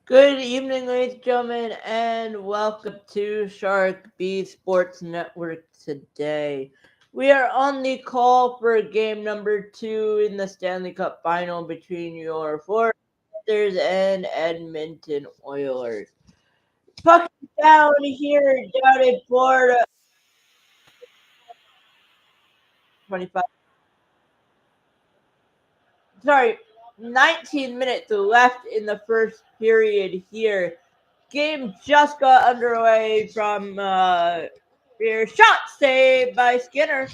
Good evening, ladies and gentlemen, and welcome to Shark B Sports Network today. We are on the call for game number 2 in the Stanley Cup final between your Florida Panthers and Edmonton Oilers. Puck down here down in Florida. 25. Sorry, 19 minutes left in the first period here. Game just got underway from your shot saved by Skinner.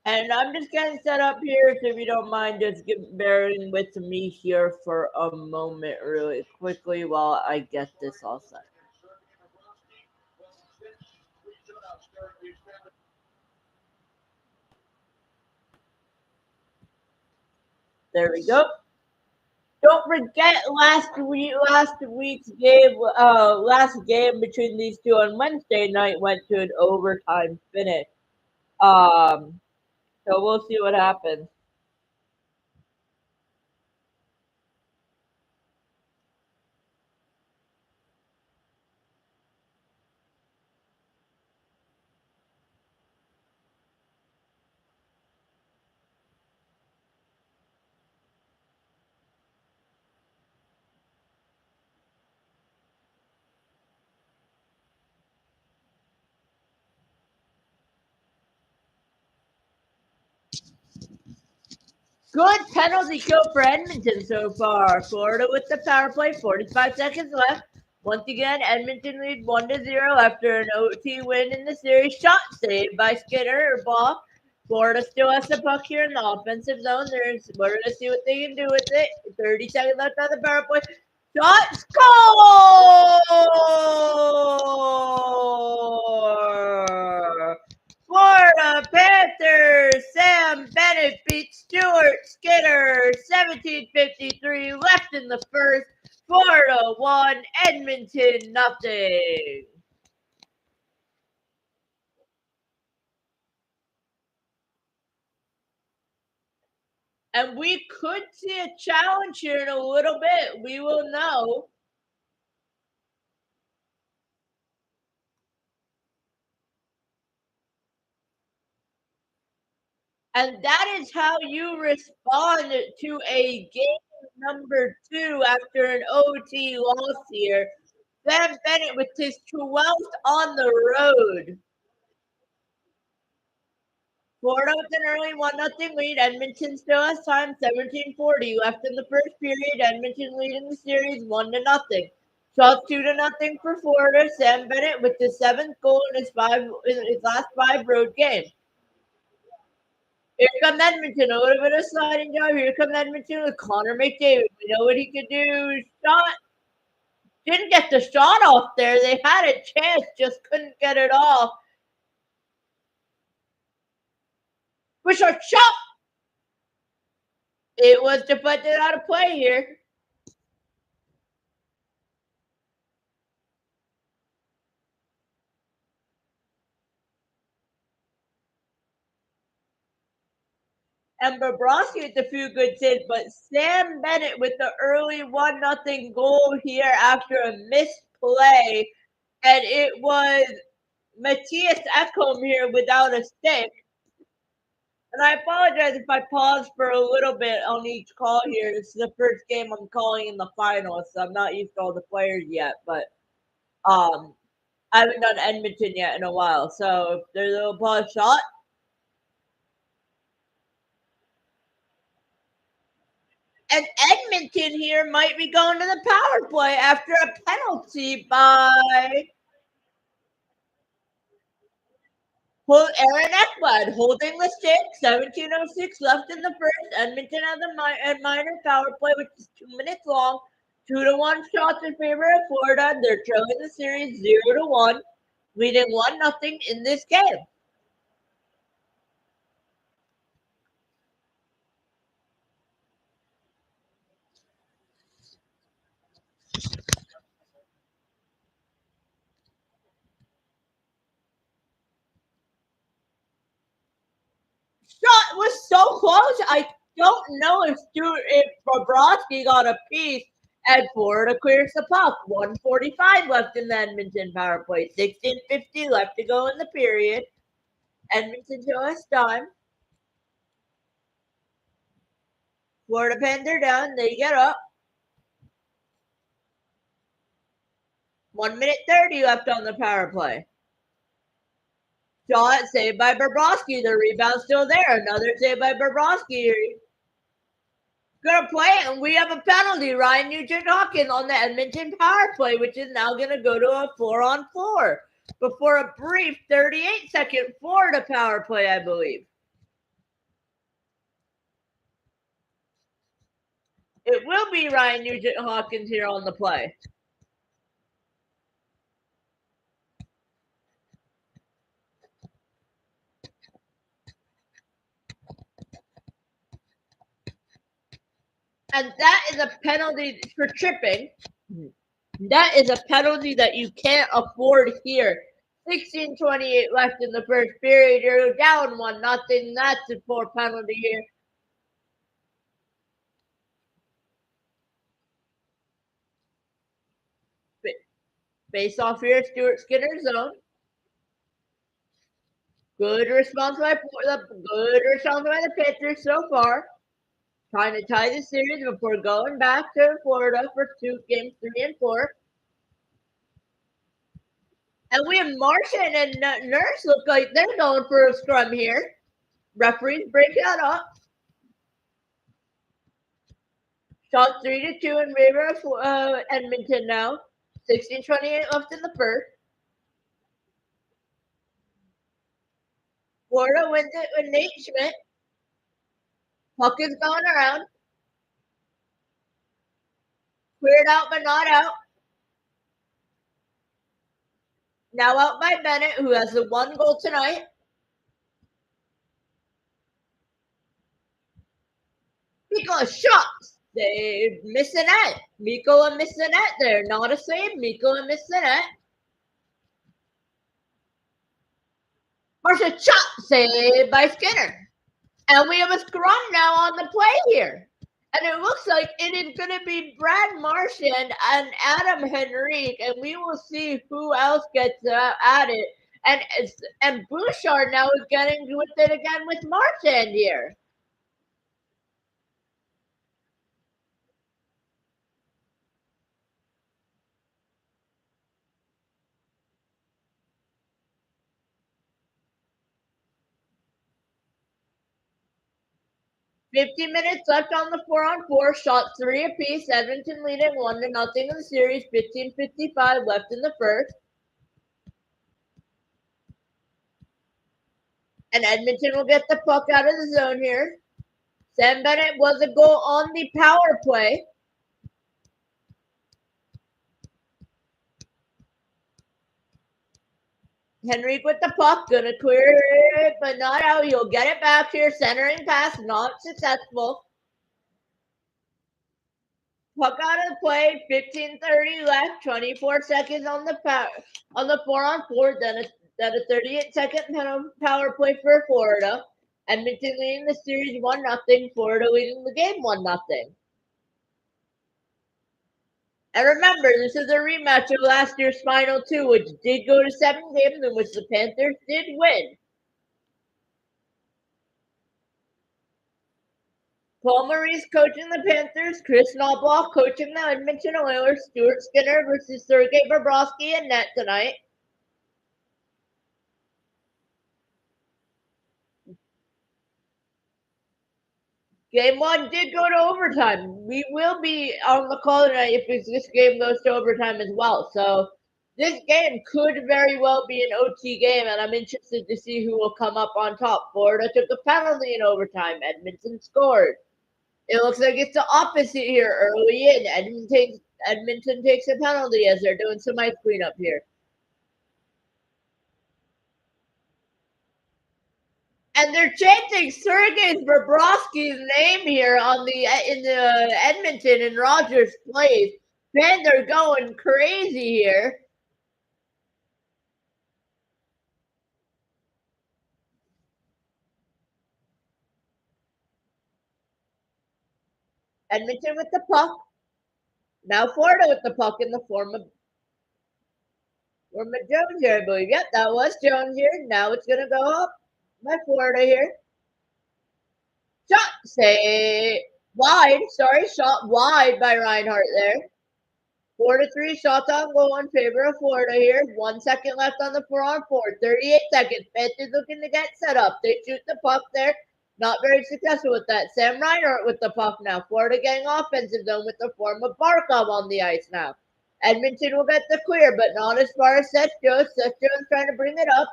And I'm just getting set up here, so if you don't mind, just bearing with me here for a moment really quickly while I get this all set. There we go. Don't forget last week's game, last game between these two on Wednesday night went to an overtime finish. Um, so we'll see what happens. Good penalty kill for Edmonton so far. Florida with the power play, 45 seconds left. Once again, Edmonton lead 1-0 after an OT win in the series. Shot saved by Skinner or ball. Florida still has the puck here in the offensive zone. We're going to see what they can do with it. 30 seconds left on the power play. Shot score! Florida Panthers, Sam Bennett beats Stuart Skinner, 17:53 left in the first. Florida 1, Edmonton nothing. And we could see a challenge here in a little bit. We will know. And that is how you respond to a game number 2 after an OT loss here. Sam Bennett with his 12th on the road. Florida with an early 1-0 lead. Edmonton still has time. 17:40 left in the first period. Edmonton leading the series 1-0. Shots 2-0 for Florida. Sam Bennett with the 7th goal in his last 5 road games. Here comes Edmonton. A little bit of sliding job. Here comes Edmonton with Connor McDavid. We know what he could do. Shot. Didn't get the shot off there. They had a chance, just couldn't get it off. Push our shot. It was deflected out of play here. And Bobrovsky with a few good saves, but Sam Bennett with the early 1-0 goal here after a missed play. And it was Matthias Ekholm here without a stick. And I apologize if I paused for a little bit on each call here. This is the first game I'm calling in the finals, so I'm not used to all the players yet. But I haven't done Edmonton yet in a while. So if there's a little pause shot. And Edmonton here might be going to the power play after a penalty by Aaron Ekblad holding the stick. 17:06 left in the first. Edmonton has a minor power play, which is 2 minutes long. 2-1 shots in favor of Florida. They're trailing the series 0-1, leading 1-0 in this game. Shot was so close. I don't know if Bobrovsky got a piece, and Florida clears the puck. 1:45 left in the Edmonton power play. 16:50 left to go in the period. Edmonton still has time. Florida Panther down. They get up. 1 minute 30 left on the power play. Shot saved by Bobrovsky. The rebound still there. Another save by Bobrovsky. Gonna play it, and we have a penalty. Ryan Nugent-Hopkins on the Edmonton power play, which is now gonna go to a 4-on-4 before a brief 38-second Florida power play, I believe. It will be Ryan Nugent-Hopkins here on the play. And that is a penalty for tripping. That is a penalty that you can't afford here. 16:28 left in the first period. You're down 1-0. That's a poor penalty here. Face off here, Stuart Skinner zone. Good response by the Panthers so far. Trying to tie the series before going back to Florida for games 3 and 4. And we have Martian and Nurse look like they're going for a scrum here. Referees break that up. Shot 3-2 in favor of Edmonton now. 16:28 left in the first. Florida wins it with Nate Schmidt. Puck is going around. Cleared out but not out. Now out by Bennett, who has the 1 goal tonight. Mikko shots. They miss the net. Mikko missed the net there. Not a save. Mikko missed the net. Marcia shot saved by Skinner. And we have a scrum now on the play here. And it looks like it is going to be Brad Marchand and Adam Henrique. And we will see who else gets at it. And Bouchard now is getting with it again with Marchand here. $50 minutes left on the 4-on-4. Shot 3 apiece. Edmonton leading 1-0 in the series. 15:55 left in the first. And Edmonton will get the puck out of the zone here. Sam Bennett was a goal on the power play. Henrique with the puck, gonna clear it, but not out. He'll get it back here. Centering pass, not successful. Puck out of the play. 15:30 left. 24 seconds on the 4-on-4. Then a 38-second power play for Florida. Edmonton leading the series 1-0. Florida leading the game 1-0. And remember, this is a rematch of last year's Final 2, which did go to 7 games, in which the Panthers did win. Paul Maurice coaching the Panthers, Chris Knobloch coaching the Edmonton Oilers, Stuart Skinner versus Sergei Bobrovsky in net tonight. Game 1 did go to overtime. We will be on the call tonight if this game goes to overtime as well. So this game could very well be an OT game, and I'm interested to see who will come up on top. Florida took a penalty in overtime. Edmonton scored. It looks like it's the opposite here early in. Edmonton takes a penalty as they're doing some ice cleanup here. And they're chanting Sergei Bobrovsky's name here in the Edmonton and Rogers Place. Fans are going crazy here. Edmonton with the puck. Now Florida with the puck in the form of Jones here, I believe. Yep, that was Jones here. Now it's going to go up by Florida here. Shot, say, wide. Sorry, shot wide by Reinhart there. 4-3 shots on goal in favor of Florida here. 1 second left on the 4-on-4. 38 seconds. Panthers looking to get set up. They shoot the puck there. Not very successful with that. Sam Reinhart with the puck now. Florida getting offensive zone with the form of Barkov on the ice now. Edmonton will get the clear, but not as far as Seth Jones. Seth Jones trying to bring it up.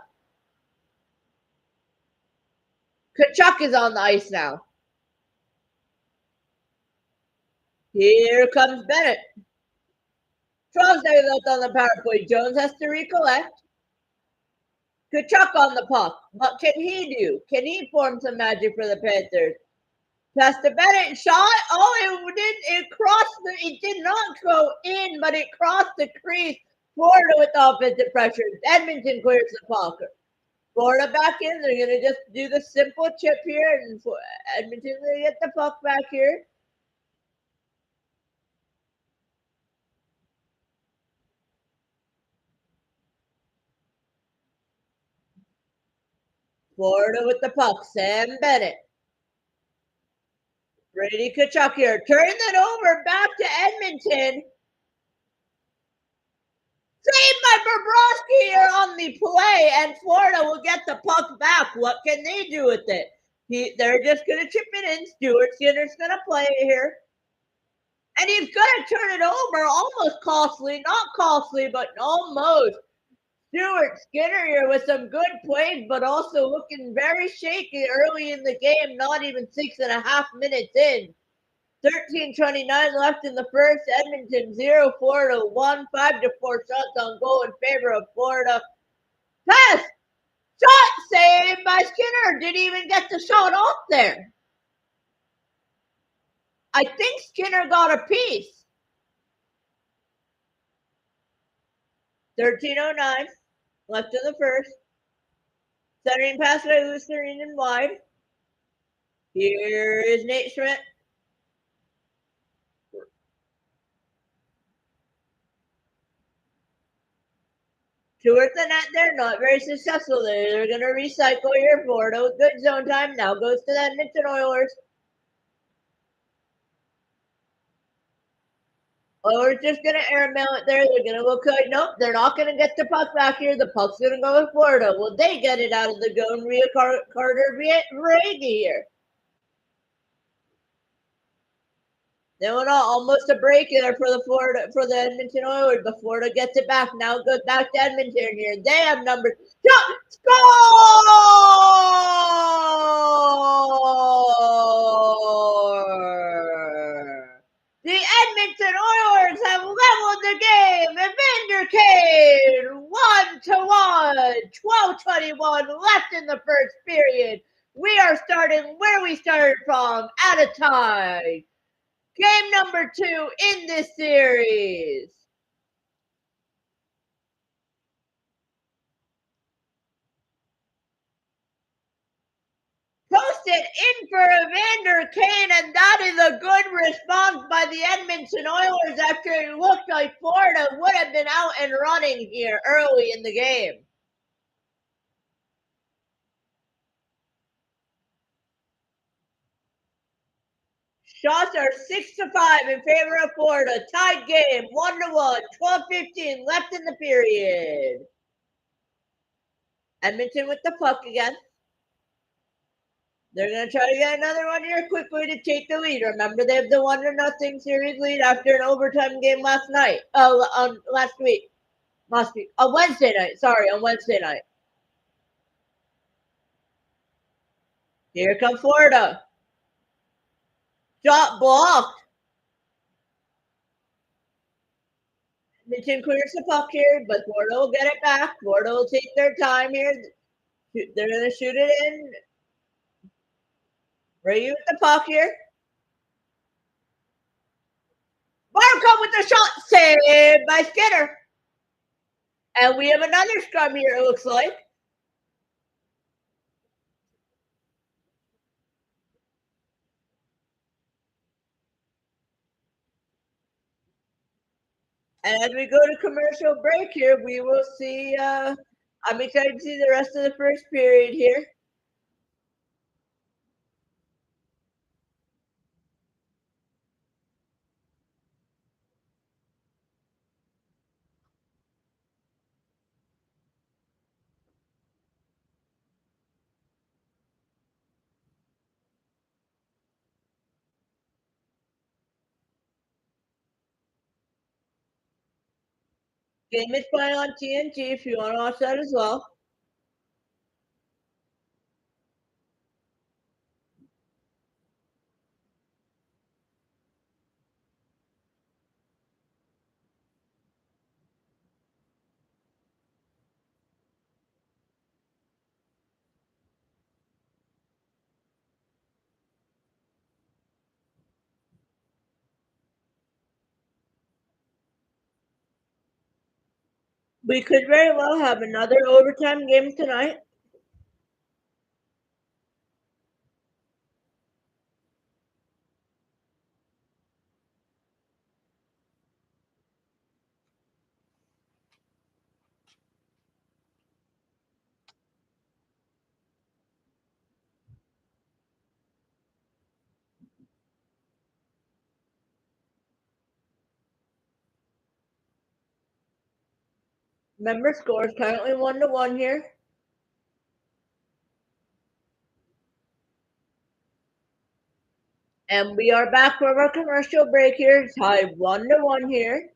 Kachuk is on the ice now. Here comes Bennett. 12 seconds left on the power play. Jones has to recollect. Kachuk on the puck. What can he do? Can he form some magic for the Panthers? Pass to Bennett. Shot. Oh, it did not go in, but it crossed the crease. Florida with the offensive pressure. Edmonton clears the puck. Florida back in. They're going to just do the simple chip here, and Edmonton going to get the puck back here. Florida with the puck. Sam Bennett. Brady Kachuk here. Turn that over back to Edmonton. Saved by Bobrovsky here on the play, and Florida will get the puck back. What can they do with it? They're just going to chip it in. Stuart Skinner's going to play it here. And he's going to turn it over. Almost costly. Not costly, but almost. Stuart Skinner here with some good plays, but also looking very shaky early in the game. Not even 6.5 minutes in. 13:29 left in the first. Edmonton 0, Florida 1. 5-4 shots on goal in favor of Florida. Pass! Shot saved by Skinner. Didn't even get the shot off there. I think Skinner got a piece. 13:09 left in the first. Centering pass by Lusterinen wide. Here is Nate Schmidt. Towards the net there, not very successful. They're going to recycle here. Florida with good zone time. Now goes to the Edmonton Oilers. Oilers just going to airmail it there. They're going to look like, nope, they're not going to get the puck back here. The puck's going to go with Florida. Will they get it out of the zone via Carter Verhaeghe here? They went almost a break there for the Edmonton Oilers, but Florida gets it back. Now it goes back to Edmonton here. They have numbers. Score! The Edmonton Oilers have leveled the game. Evander Kane, 1-1. 12:21 left in the first period. We are starting where we started from, at a tie. Game number 2 in this series. Posted in for Evander Kane, and that is a good response by the Edmonton Oilers after it looked like Florida would have been out and running here early in the game. Shots are 6-5 in favor of Florida. Tied game, 1-1, 12:15 left in the period. Edmonton with the puck again. They're going to try to get another one here quickly to take the lead. Remember, they have the 1-0 series lead after an overtime game last night. Last week. On Wednesday night. Sorry, on Wednesday night. Here comes Florida. Shot blocked. Edmonton clears the puck here, but Florida will get it back. Florida will take their time here. They're going to shoot it in. Brady with the puck here. Barkov with the shot, saved by Skinner. And we have another scrum here, it looks like. And as we go to commercial break here, we will see. I'm excited to see the rest of the first period here. Game is playing on TNT if you want to watch that as well. We could very well have another overtime game tonight. Remember, score is currently 1-1 here. And we are back from our commercial break here. It's tied 1-1 here.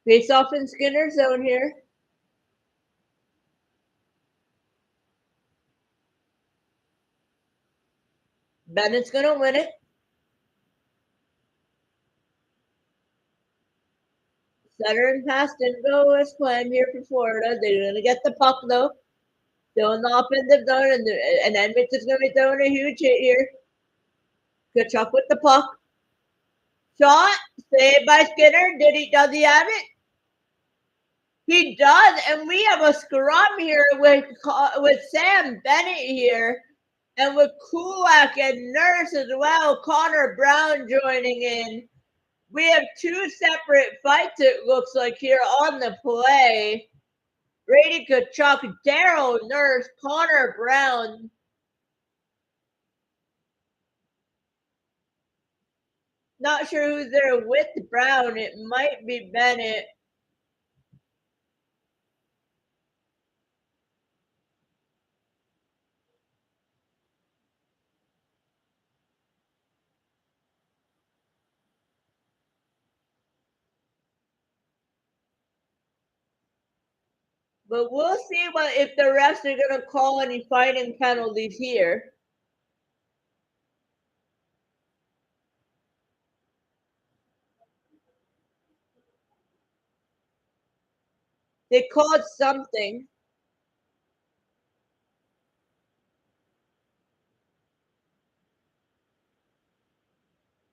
Face off in Skinner's zone here. Bennett's going to win it. Center and pass didn't go as planned here for Florida. They're going to get the puck, though. Still in the offensive zone, and Edmonton's going to be throwing a huge hit here. Kachuk with the puck. Shot. Saved by Skinner. Does he have it? He does, and we have a scrum here with Sam Bennett here, and with Kulak and Nurse as well. Connor Brown joining in. We have two separate fights, it looks like, here on the play. Brady Kachuk, Daryl Nurse, Connor Brown. Not sure who's there with Brown. It might be Bennett. But we'll see if the refs are going to call any fighting penalties here. They called something.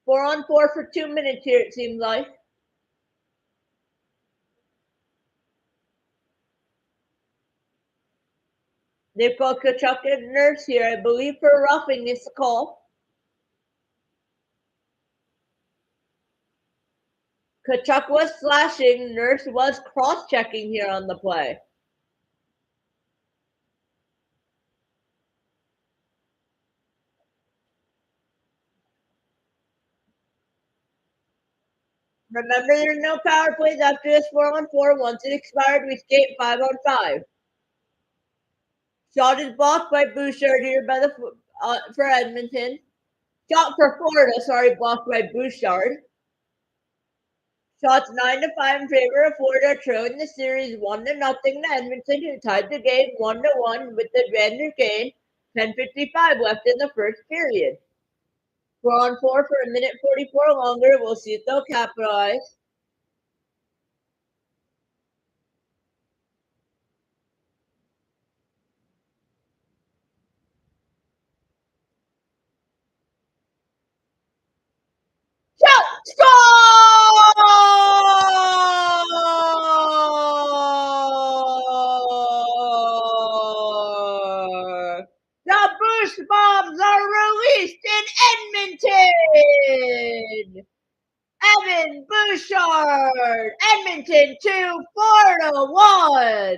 4-on-4 for 2 minutes here, it seems like. They've got Kachuk and Nurse here, I believe, for roughing this call. Kachuk was slashing. Nurse was cross-checking here on the play. Remember, there's no power plays after this 4-on-4. Once it expired, we skate 5-on-5. Shot is blocked by Bouchard here for Edmonton. Shot for Florida, blocked by Bouchard. Shots 9-5 in favor of Florida, trailing the series 1-0 to Edmonton, who tied the game 1-1 with the Vander Kane. 10:55 left in the first period. 4-on-4 for a minute 44 longer. We'll see if they'll capitalize. Evan Bouchard, Edmonton 2, 4-1.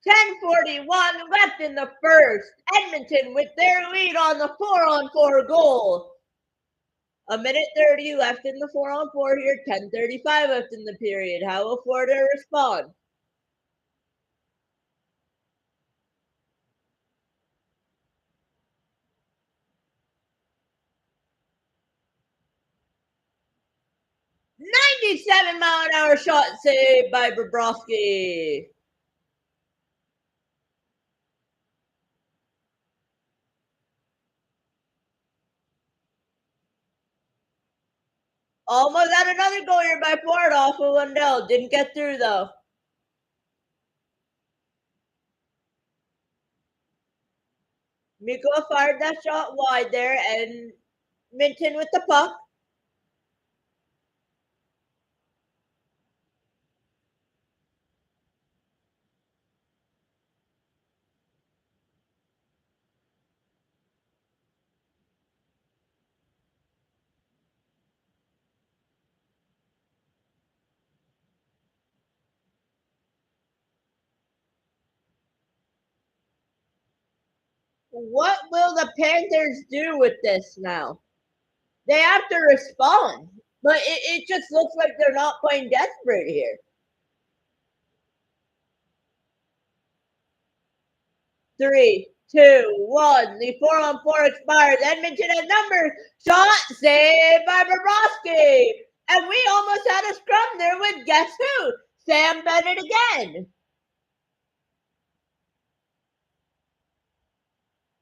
.10:41 left in the first. Edmonton with their lead on the 4-on-4 goal. 1:30 left in the 4-on-4 here. 10:35 left in the period. How will Florida respond? .97-mile-an-hour shot saved by Bobrovsky. Almost had another goal here by Florida off of Lundell. Didn't get through though. Mikkola fired that shot wide there, and Minton with the puck. What will the Panthers do with this now? They have to respond, but it just looks like they're not playing desperate here. 3, 2, 1. The 4-on-4 expires. Edmonton at numbers. Shot saved by Bobrovsky. And we almost had a scrum there with guess who? Sam Bennett again.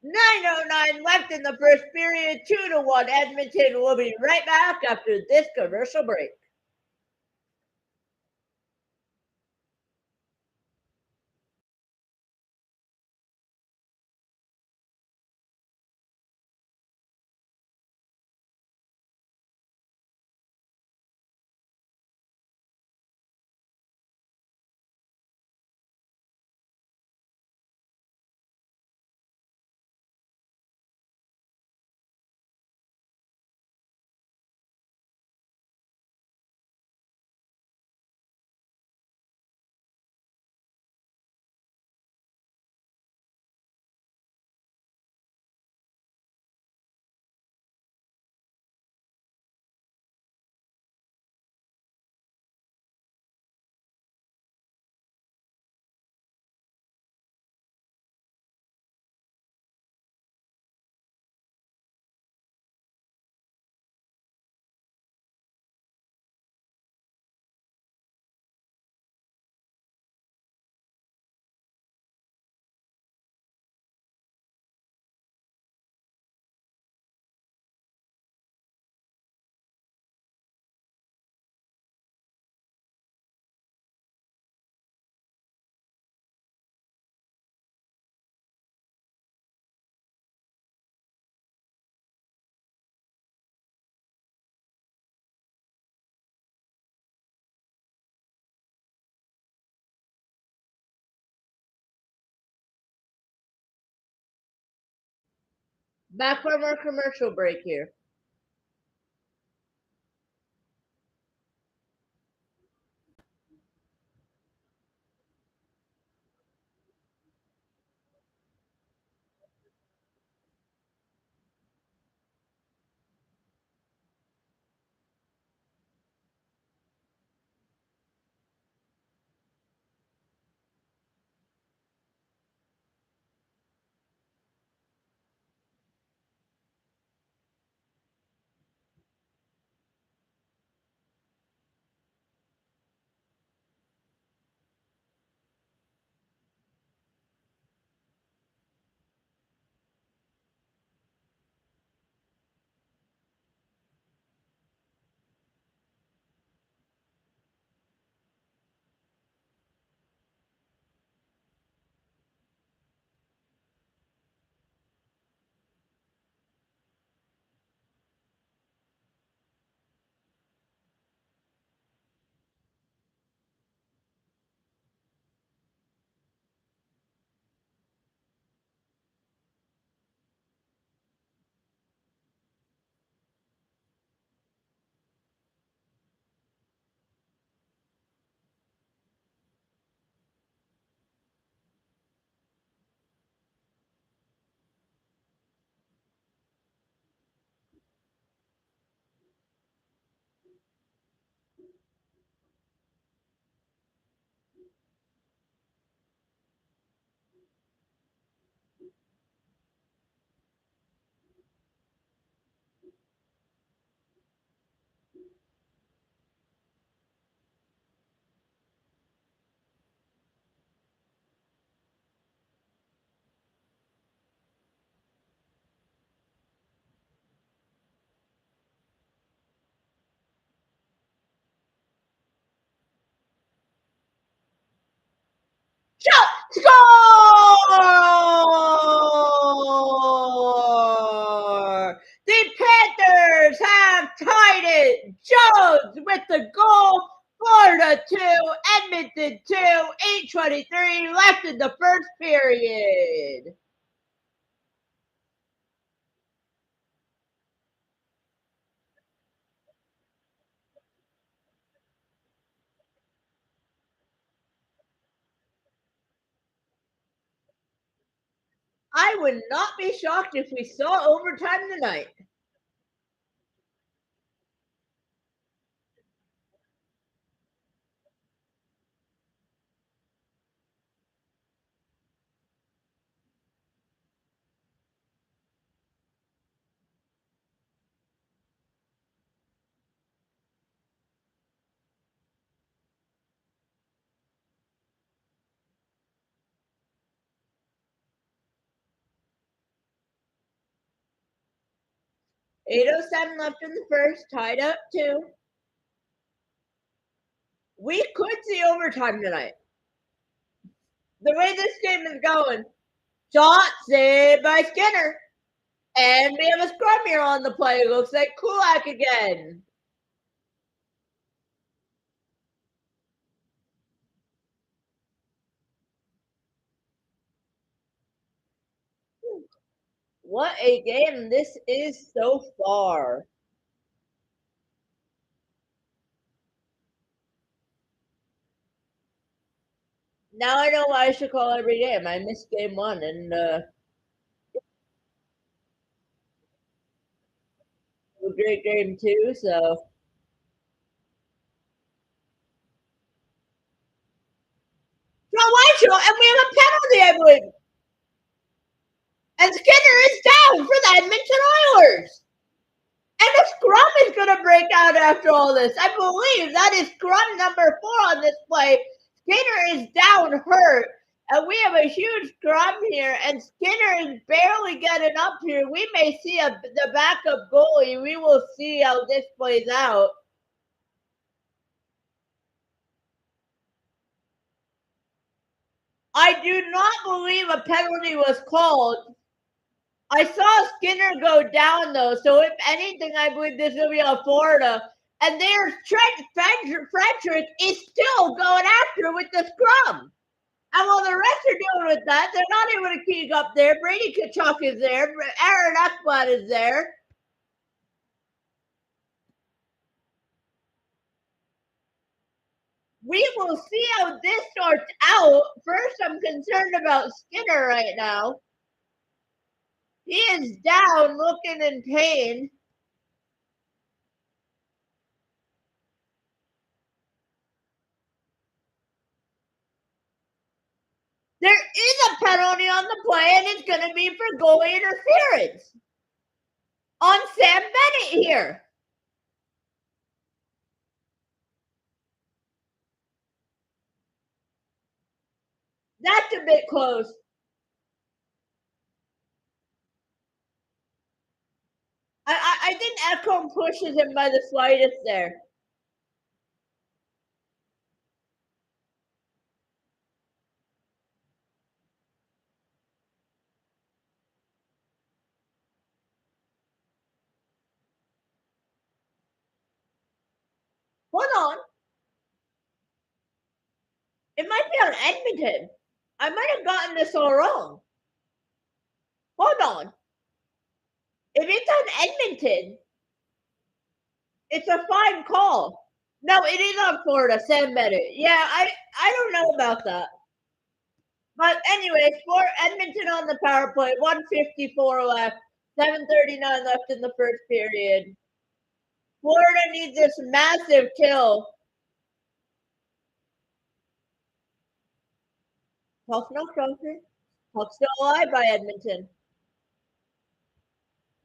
9:09 left in the first period. 2-1. Edmonton will be right back after this commercial break. Back from our commercial break here. Score! The Panthers have tied it. Jones with the goal. Florida 2, Edmonton 2, 8:23 left in the first period. I would not be shocked if we saw overtime tonight. .807 left in the first, tied up 2. We could see overtime tonight. The way this game is going, shot saved by Skinner. And we have a scrum here on the play. Looks like Kulak again. What a game this is so far. Now I know why I should call every game. I missed game 1 and a great game 2, so. And we have a penalty, I believe. And Skinner is down for the Edmonton Oilers. And a scrum is going to break out after all this. I believe that is scrum number 4 on this play. Skinner is down hurt. And we have a huge scrum here. And Skinner is barely getting up here. We may see the backup goalie. We will see how this plays out. I do not believe a penalty was called. I saw Skinner go down, though, so if anything, I believe this will be a Florida. And there's Frederick is still going after with the scrum. And while the rest are doing with that, they're not able to keep up there. Brady Tkachuk is there. Aaron Ekblad is there. We will see how this starts out. First, I'm concerned about Skinner right now. He is down, looking in pain. There is a penalty on the play, and it's going to be for goalie interference on Sam Bennett here. That's a bit close. I think Ekholm pushes him by the slightest there. Hold on. It might be on Edmonton. I might have gotten this all wrong. Hold on. If it's on Edmonton, it's a fine call. No, it is on Florida, Sam Bennett. Yeah, I don't know about that. But anyways, for Edmonton on the power play, 1:54 left, 7:39 left in the first period. Florida needs this massive kill. Puck's not trophy. Puck's still alive by Edmonton.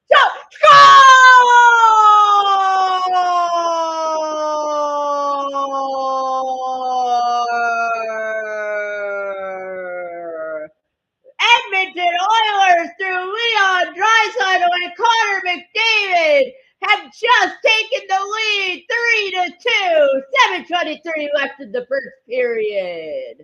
Score! Edmonton Oilers through Leon Draisaitl and Connor McDavid have just taken the lead 3-2. 7:23 left in the first period.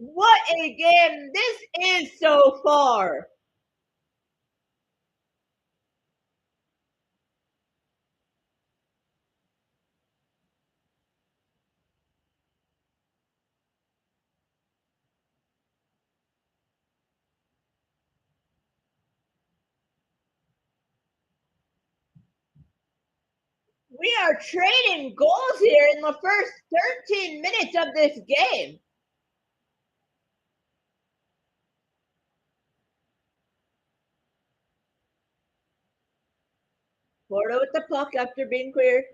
What a game this is so far. We are trading goals here in the first 13 minutes of this game. Florida with the puck after being cleared.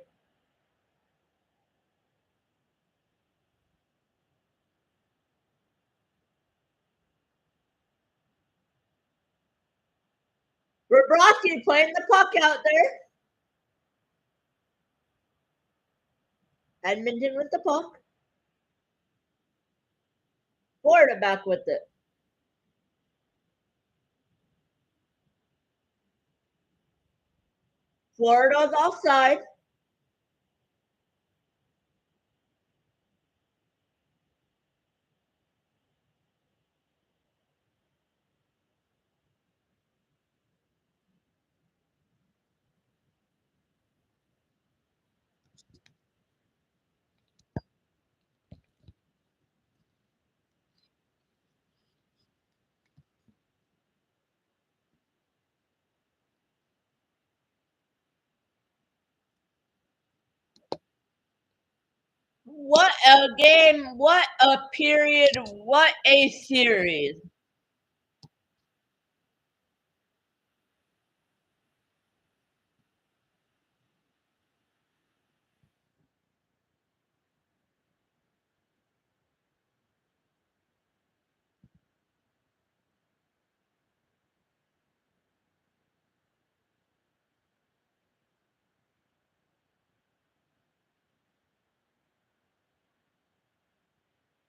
Bobrovsky playing the puck out there. Edmonton with the puck. Florida back with it. Florida's offside. What a game. What a period. What a series.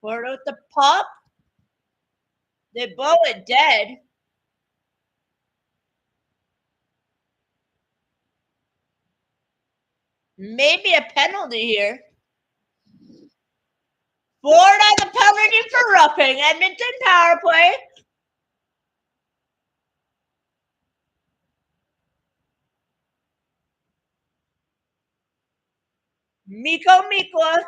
Florida with the puck. They blow it dead. Maybe a penalty here. Florida the penalty for roughing. Edmonton power play. Mikla.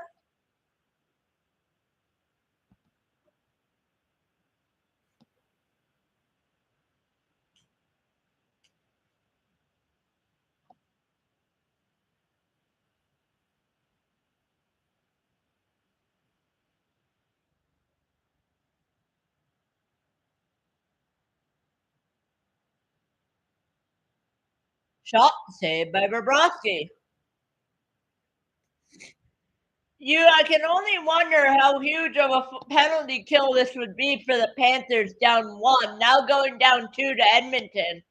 Shot saved by Bobrovsky. I can only wonder how huge of a penalty kill this would be for the Panthers down 1, now going down 2 to Edmonton.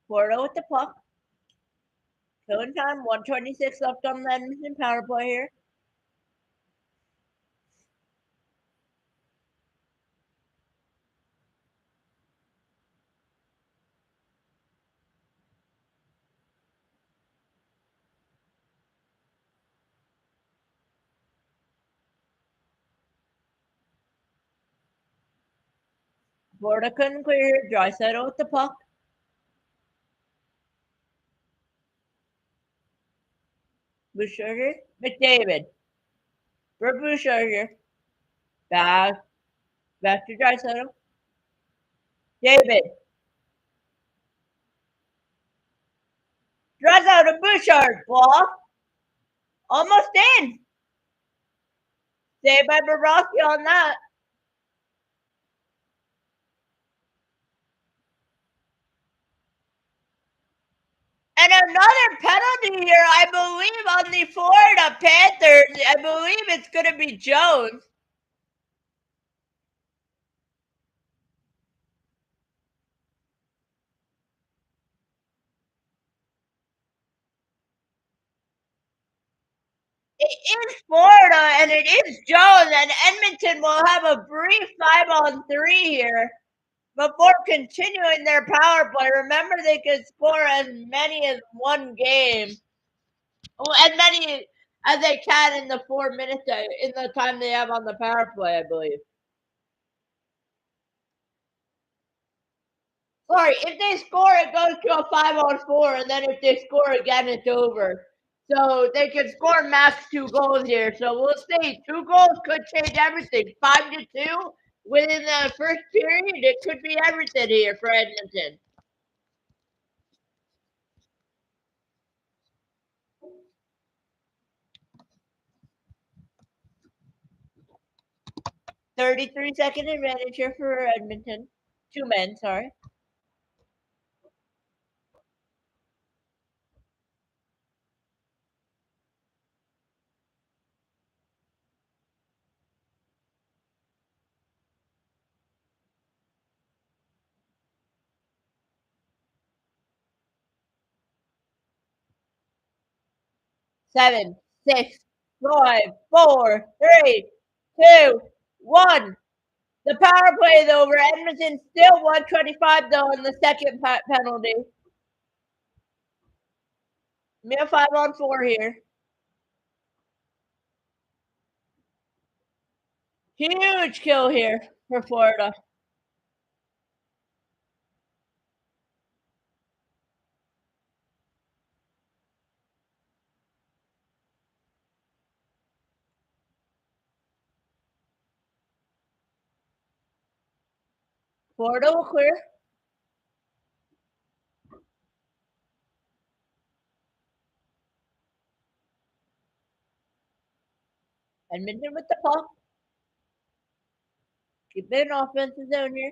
Florida with the puck. Killing time. 1:26 left on the Edmonton power play here. Florida couldn't clear. Draisaitl with the puck. Bouchard. McDavid. For Bouchard. Back to Draisaitl. David. Draisaitl to Bouchard. Block. Almost in. Saved by Bobrovsky on that. And another penalty here, I believe, on the Florida Panthers. I believe it's going to be Jones. It is Florida, and it is Jones, and Edmonton will have a brief 5-on-3 here before continuing their power play. Remember, they can score as many as one game. Well, as many as they can in the 4 minutes, in the time they have on the power play, I believe. Sorry, if they score, it goes to a 5-on-4, and then if they score again, it's over. So they can score max 2 goals here. So we'll see. 2 goals could change everything. 5-2 within the first period. It could be everything here for Edmonton. "33-second advantage here for Edmonton. 2 men, sorry. Seven, six, five, four, three, two, one. The power play is over. Edmonton still 125 though in the second penalty. Me a 5-on-4 here. Huge kill here for Florida. Florida will clear. Edmonton with the puck. Keep it in offensive zone here.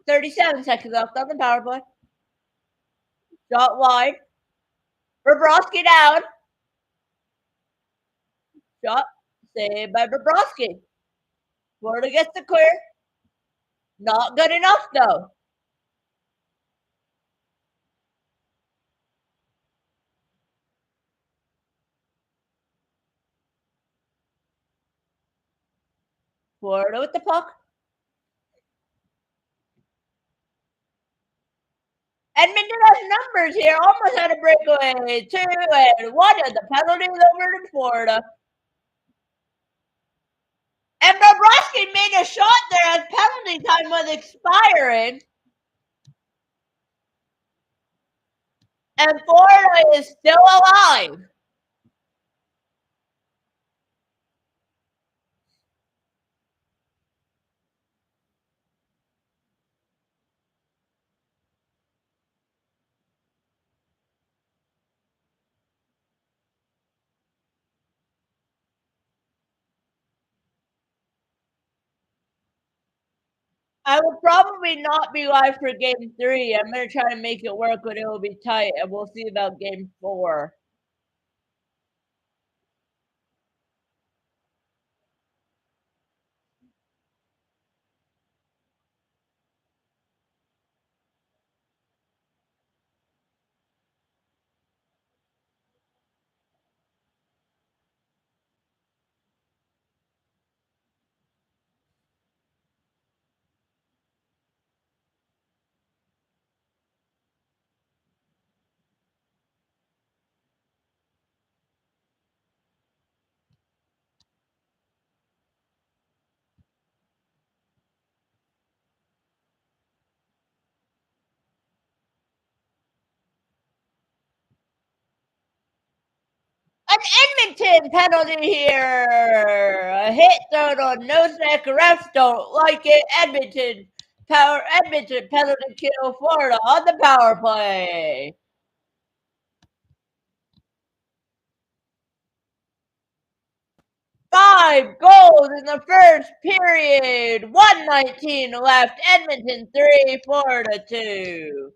37 seconds left on the power play. Shot wide. Bobrovsky down. Shot saved by Bobrovsky. Florida gets the clear. Not good enough though. Florida with the puck. Edmonton has numbers here. Almost had a breakaway. 2-1, and the penalty is over to Florida. And Bobrovsky made a shot there as penalty time was expiring. And Florida is still alive. I will probably not be live for game 3. I'm going to try to make it work, but it will be tight, and we'll see about game 4. An Edmonton penalty here. A hit thrown on Nosek. Refs don't like it. Edmonton penalty kill Florida on the power play. 5 goals in the first period. 1:19 left. Edmonton 3, Florida 2.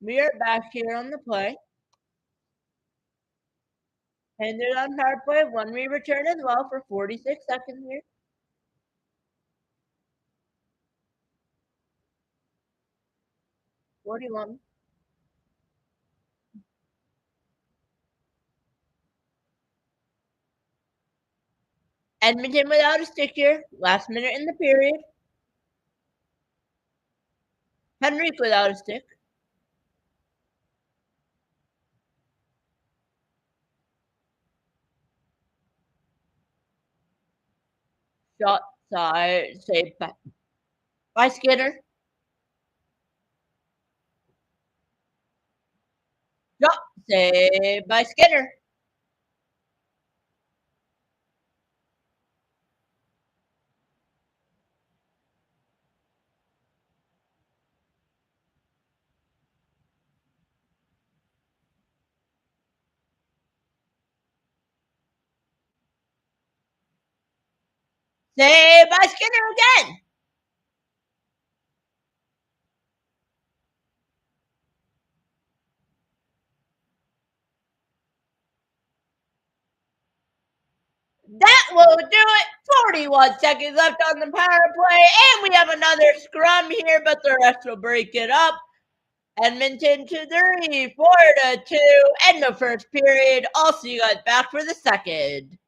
We are back here on the play. Ended on power play. 1 we return as well for 46 seconds here. '41. Edmonton without a stick here. Last minute in the period. Henrik without a stick. Shot side saved by Skinner. Shot saved by Skinner. Saved by Skinner again. That will do it. 41 seconds left on the power play, and we have another scrum here, but the rest will break it up. Edmonton to 3, Florida 2, end the first period. I'll see you guys back for the second.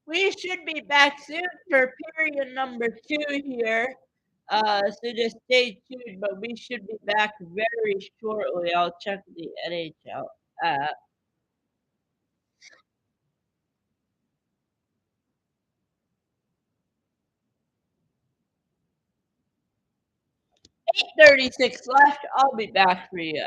we should be back soon for period number 2 here. So just stay tuned, but we should be back very shortly. I'll check the NHL app. 8:36 left. I'll be back for you.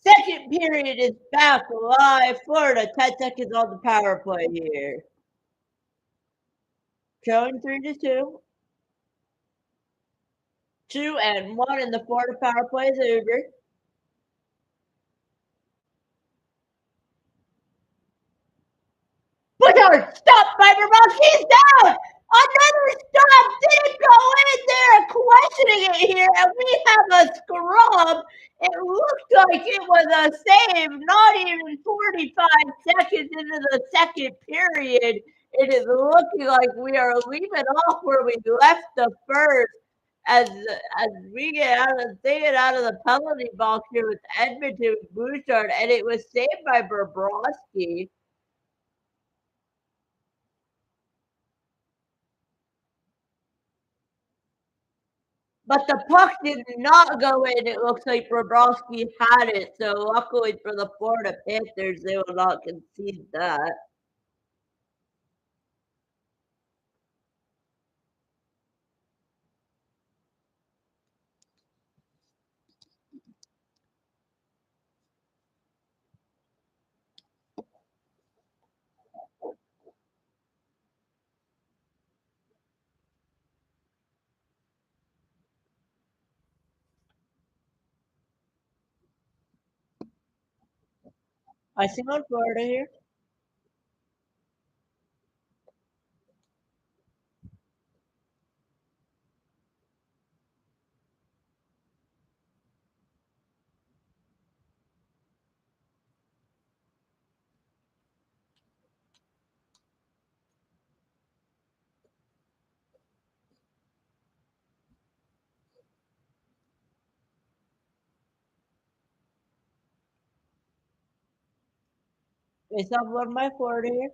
Second period is back live. Florida, 10 seconds on the power play here. Showing 3-2. 2-1, and the Florida power play is over. Bouchard, stop by Bobrovsky, he's down! Another stop! Didn't go in there! Questioning it here, and we have a scrub. It looked like it was a save, not even 45 seconds into the second period. It is looking like we are leaving off where we left the first as we get out of the penalty box here with Edmonton Bouchard, and it was saved by Bobrovsky. But the puck did not go in. It looks like Bobrovsky had it. So luckily for the Florida Panthers, they will not concede that. Icing on Florida here. Face off on my Florida here.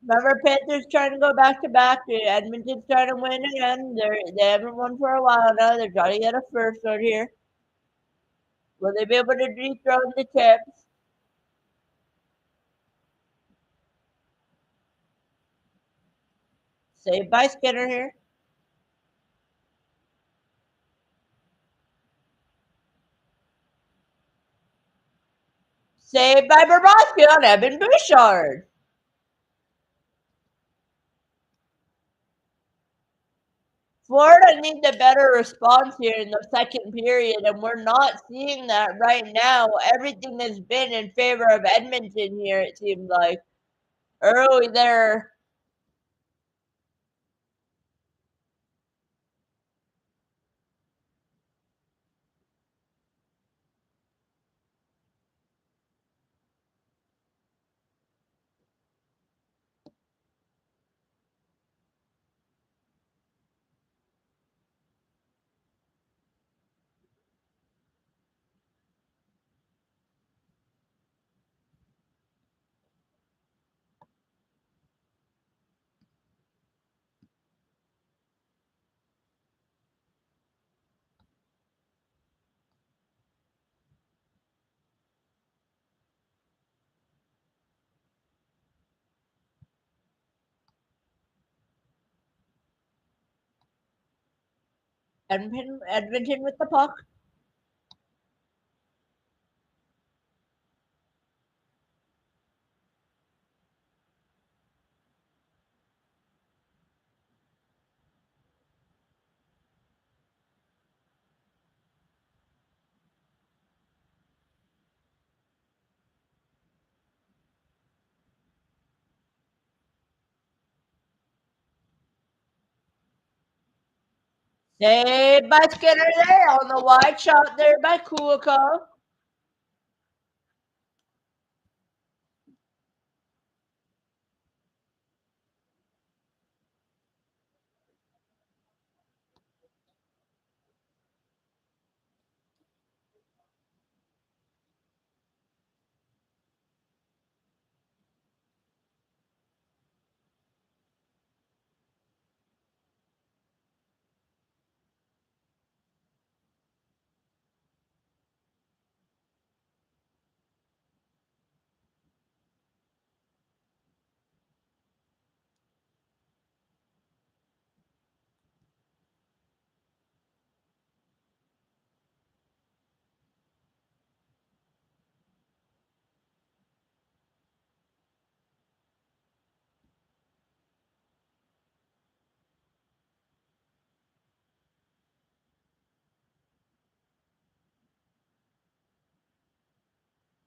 Remember, Panthers trying to go back to back. Edmonton's trying to win again. They haven't won for a while now. They're trying to get a first one here. Will they be able to dethrone the Tips? Saved by Skinner here. Saved by Bobrovsky on Evan Bouchard. Florida needs a better response here in the second period, and we're not seeing that right now. Everything has been in favor of Edmonton here, it seems like. Early there. Edmonton with the puck. Saved by Skinner there on the wide shot there by Kulikov.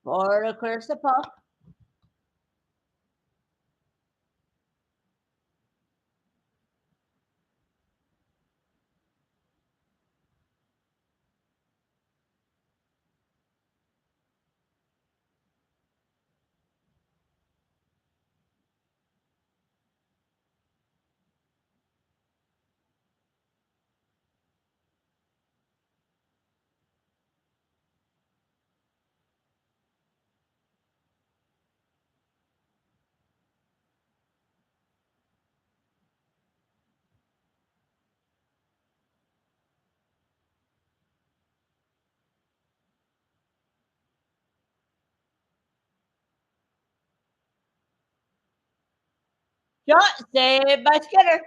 Florida clears the puck. Shot saved by Skinner.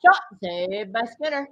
Shot saved by Skinner.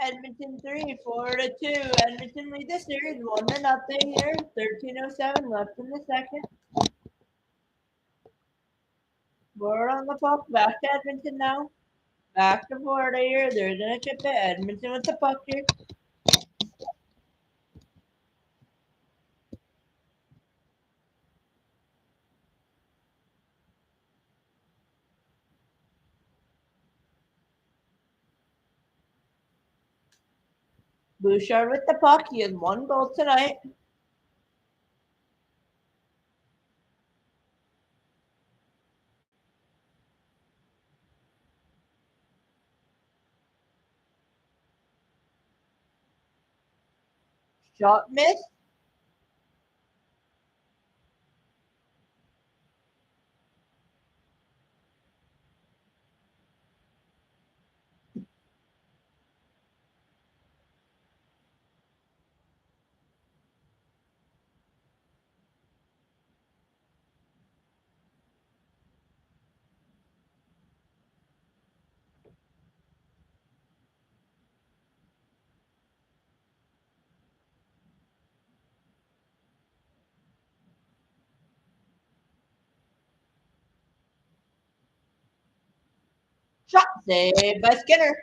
Edmonton 3, Florida 2. Edmonton lead the series 1-0 here. 13:07 left in the second. Florida on the puck. Back to Edmonton now. Back to Florida here. They're going to chip it. Edmonton with the puck here. Bouchard with the puck. He has 1 goal tonight. Shot miss. Shot saved by Skinner.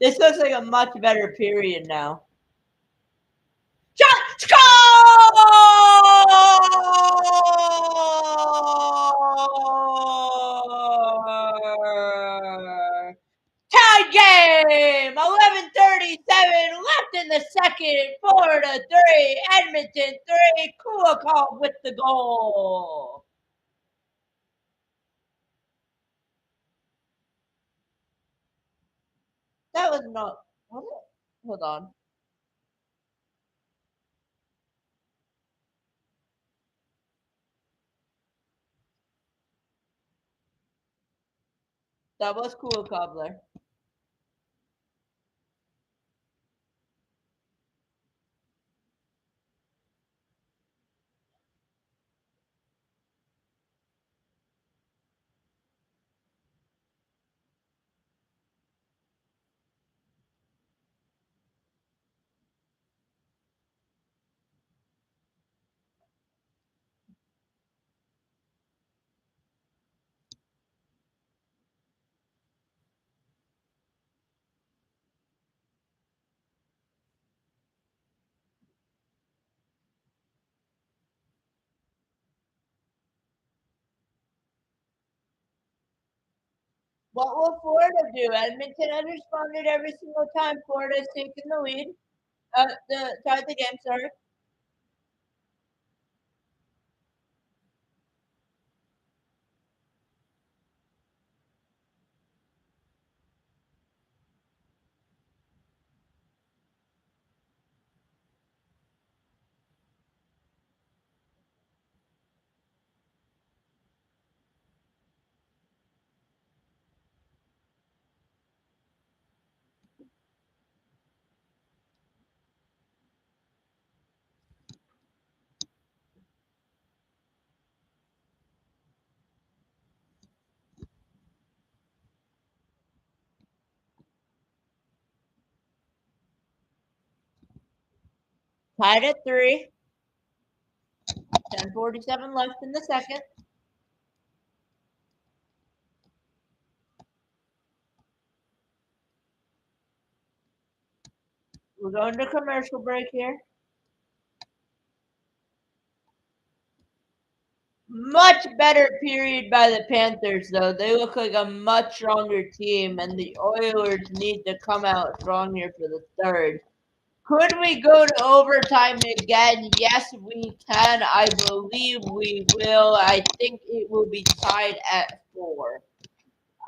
This looks like a much better period now. Shot! Score! Tie game! 11:37 left in the second. Florida 3, Edmonton 3. Kulikov with the goal. That was not. Was it? Hold on. That was Kulikov there. What will Florida do? Edmonton has responded every single time Florida has taken the lead. Tied the game, sorry. Tied at 3. 10:47 left in the second. We're going to commercial break here. Much better period by the Panthers, though. They look like a much stronger team, and the Oilers need to come out strong here for the third. Could we go to overtime again? Yes, we can. I believe we will. I think it will be tied at 4.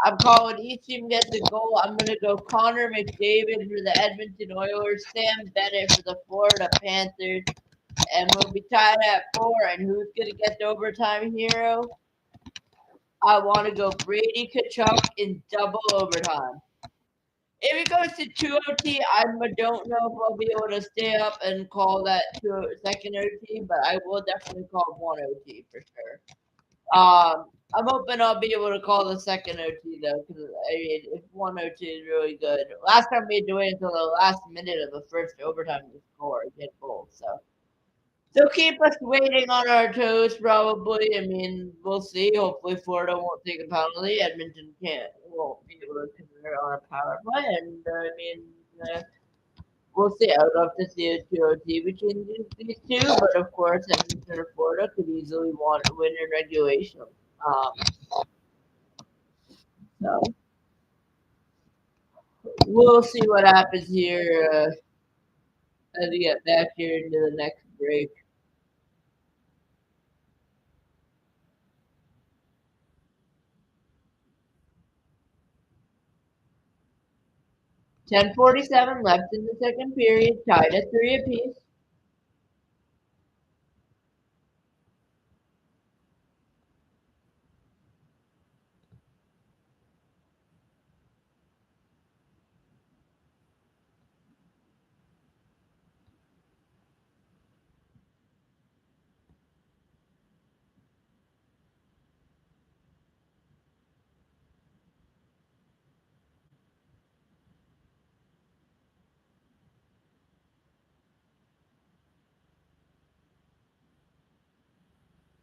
I'm calling each team gets a goal. I'm going to go Connor McDavid for the Edmonton Oilers, Sam Bennett for the Florida Panthers, and we'll be tied at 4. And who's going to get the overtime hero? I want to go Brady Tkachuk in double overtime. If it goes to 2 OT, I don't know if I'll be able to stay up and call that second OT, but I will definitely call 1 OT for sure. I'm hoping I'll be able to call the second OT though, because I mean, if one OT is really good. Last time we had to wait until the last minute of the first overtime to score and get goals. So they'll keep us waiting on our toes, probably. I mean, we'll see. Hopefully, Florida won't take a penalty. Edmonton won't be able to convert on a power play, and I mean. We'll see. I would love to see a 2OT between these two, but of course, Edmonton or Florida could easily win in regulation. Um, so we'll see what happens here as we get back here into the next break. .10:47 left in the second period, tied at 3 apiece.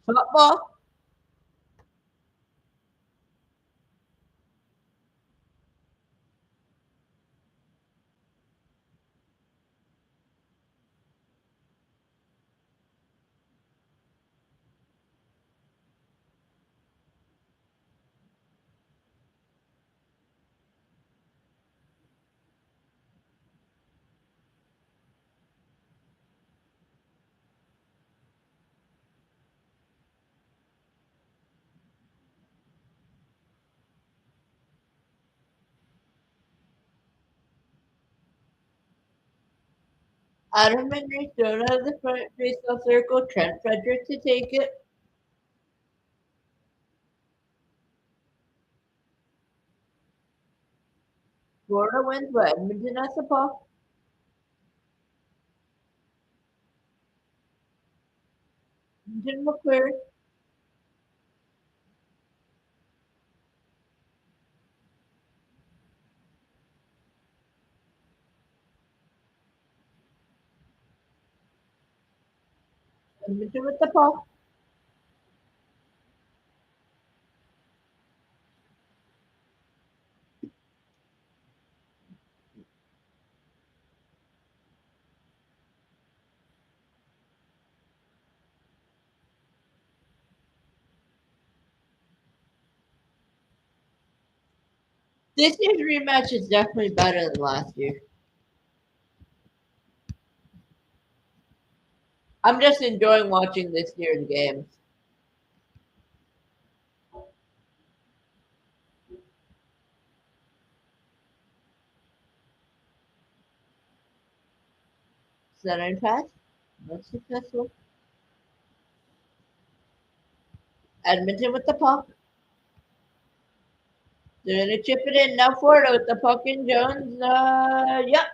Football. Adam Henry thrown out of the front faceoff circle. Trent Frederick to take it. Florida wins, but Edmonton has the puck. Edmonton will clear. Edmonton with the puck. This year's rematch is definitely better than last year. I'm just enjoying watching this year's games. Center pass, not successful. Edmonton with the puck. They're gonna chip it in. Now Florida with the puck in Jones. Yep.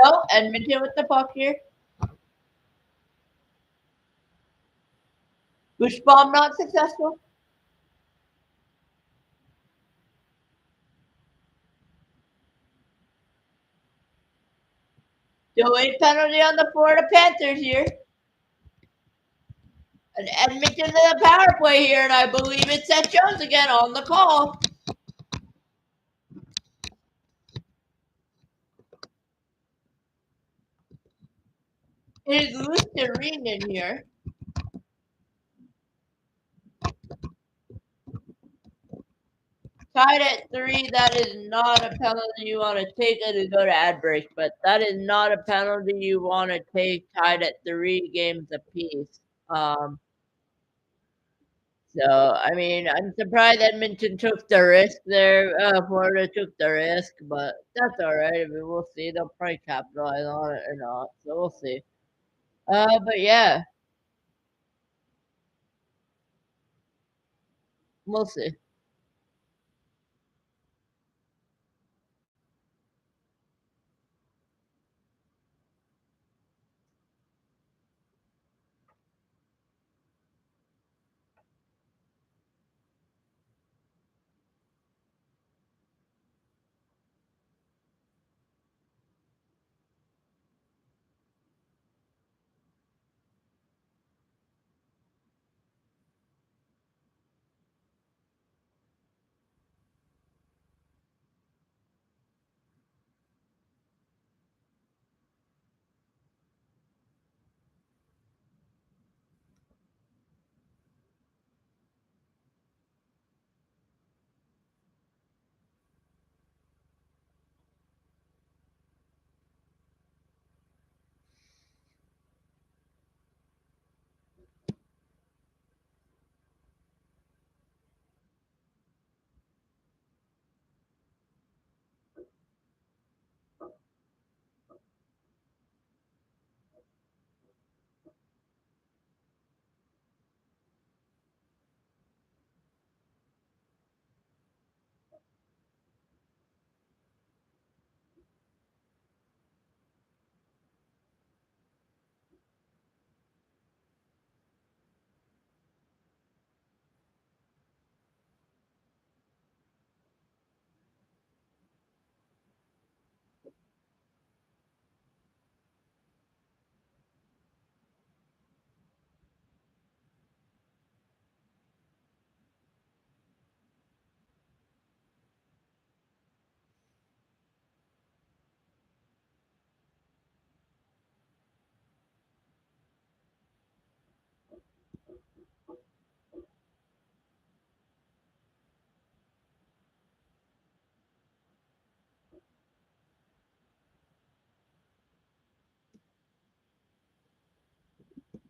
No, Edmonton with the puck here. Bushbaum not successful. Delayed penalty on the Florida Panthers here. And Edmonton to the power play here, and I believe it's Seth Jones again on the call. It is Lusterinen here. Tied at 3, that is not a penalty you want to take as we go to ad break, but that is not a penalty you want to take tied at 3 games apiece. So, I mean, I'm surprised Edmonton took the risk there. Florida took the risk, but that's all right. I mean, we'll see. They'll probably capitalize on it or not, so we'll see. But yeah, we'll see.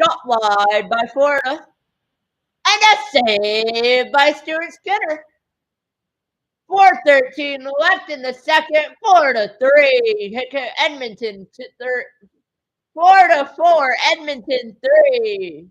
Shot wide by Florida. And a save by Stuart Skinner. 4:13 left in the second. Florida 3. Hit to Edmonton to third. Florida 4. Edmonton 3.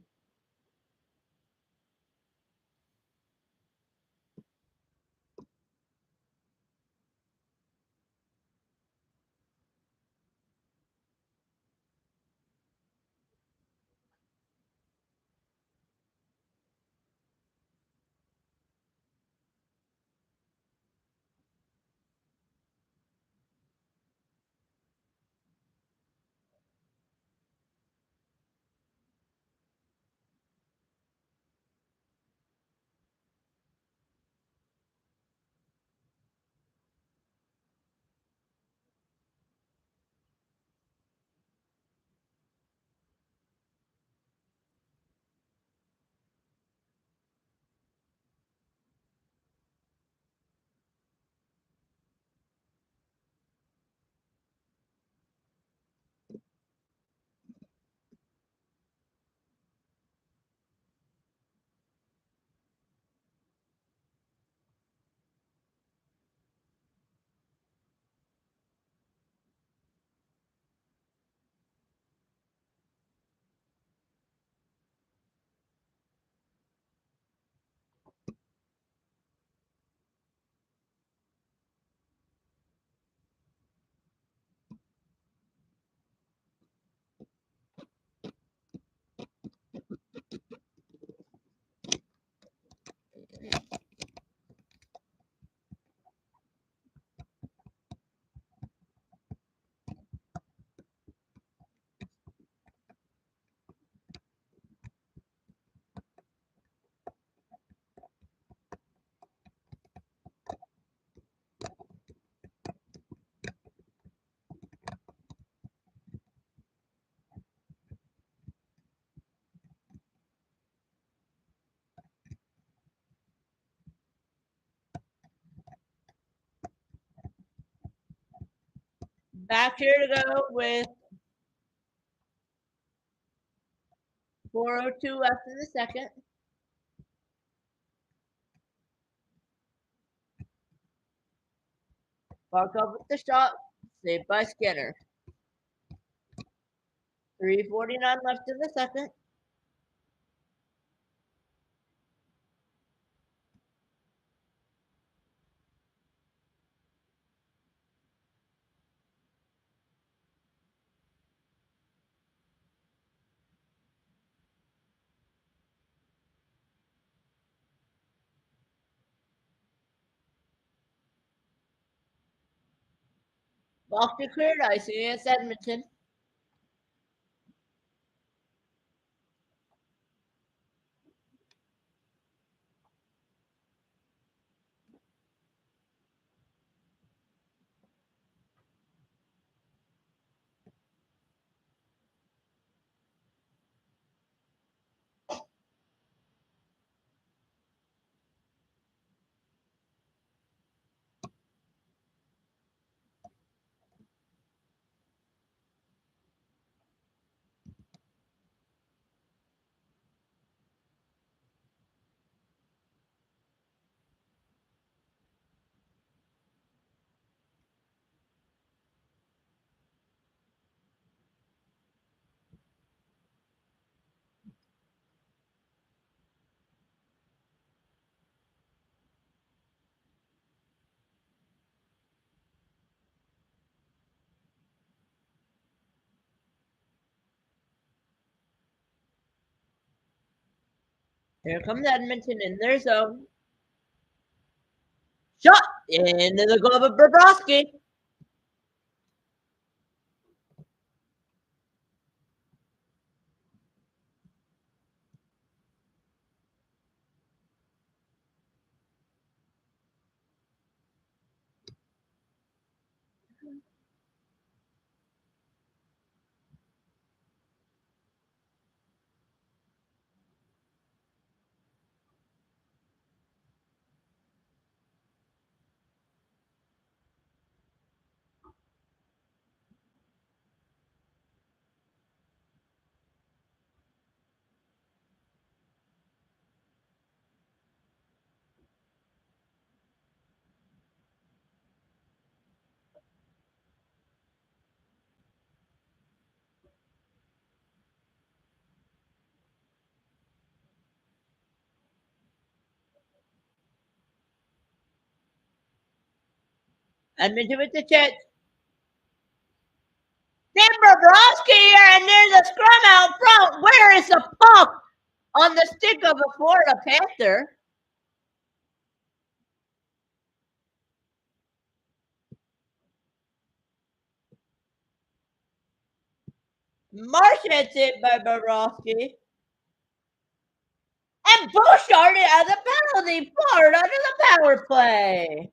Back here to go with 4:02 left in the second. Buck up with the shot. Saved by Skinner. 3:49 left in the second. Balked to cleared ice against Edmonton. Here comes Edmonton in their zone. Shot into the glove of Bobrovsky. Edmonton with the chance. Tim Bobrovsky here, and there's a scrum out front. Where is the puck? On the stick of a Florida Panther. Marchand hit by Bobrovsky. And Bouchard has a penalty. Florida under the power play.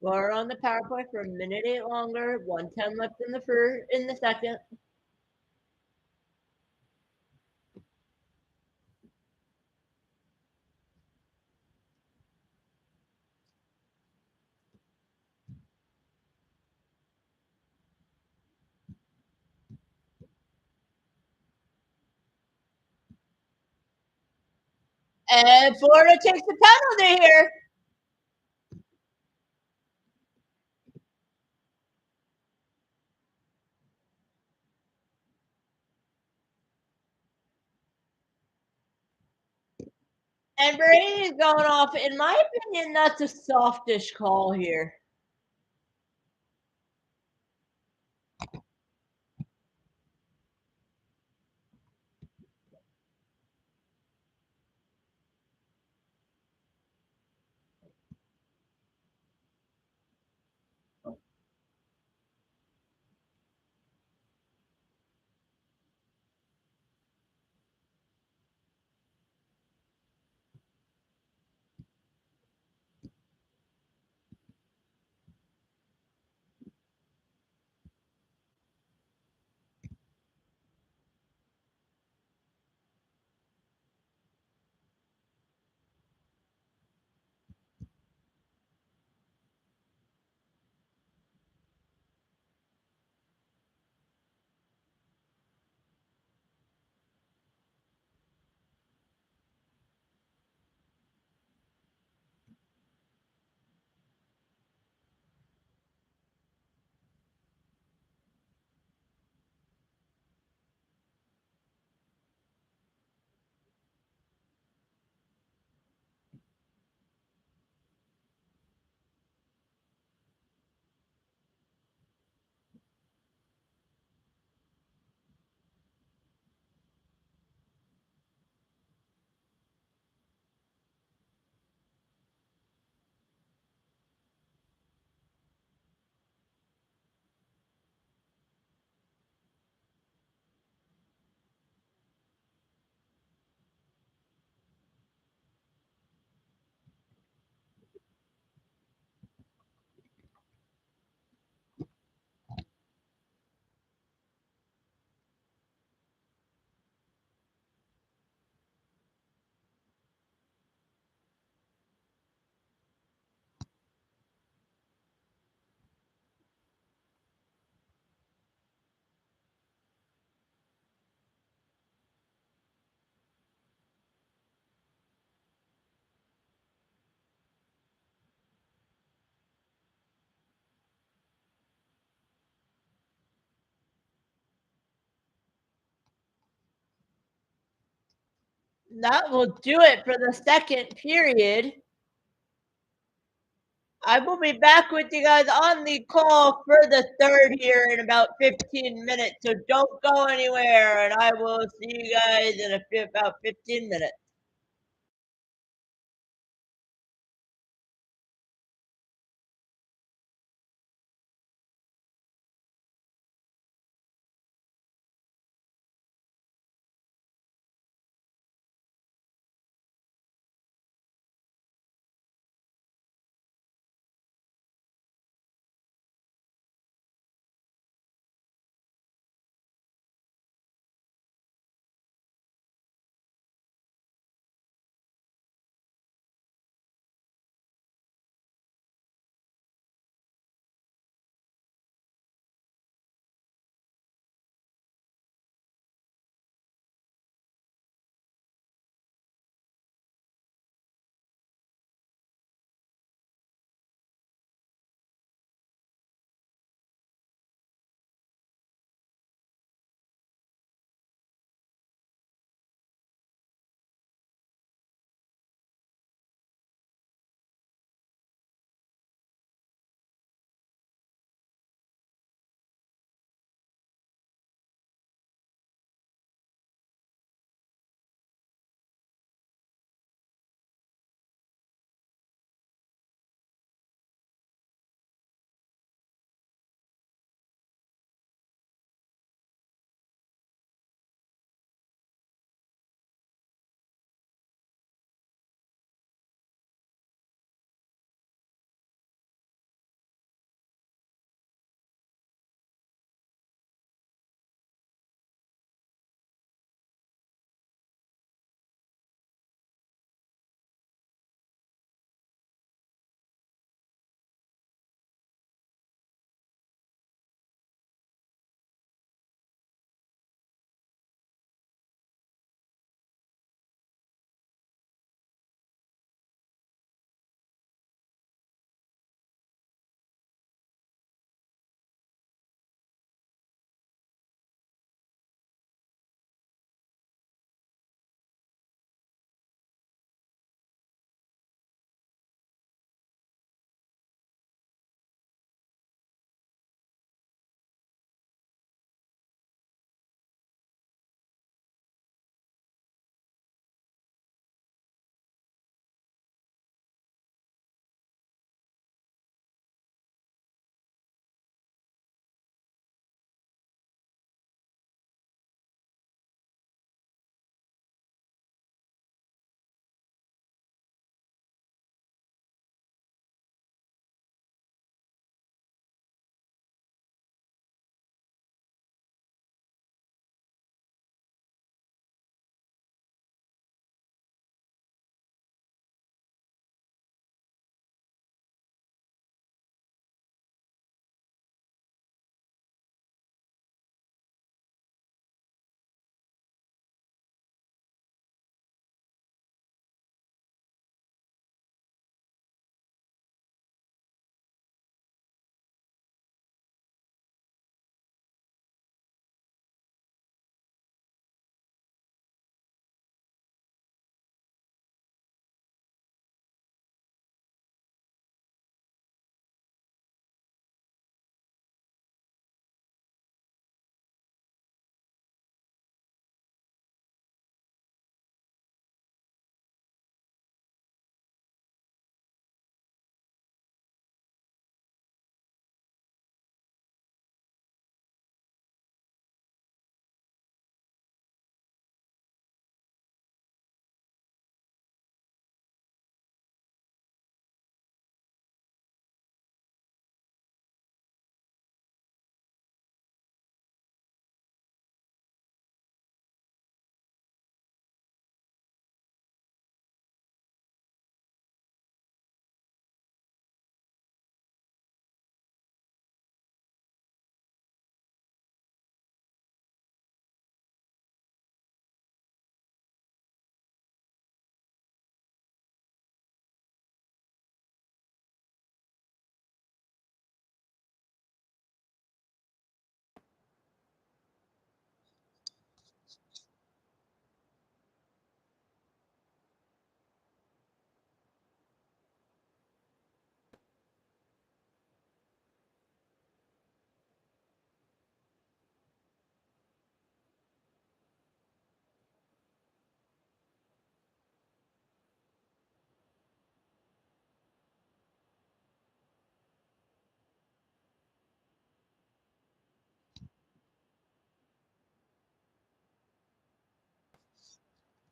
We're on the power play for a minute 8 longer. 1:10 left in the second. And Florida takes the penalty here. And Brady's going off. In my opinion, that's a softish call here. That will do it for the second period. I will be back with you guys on the call for the third here in about 15 minutes. So don't go anywhere, and I will see you guys in about 15 minutes.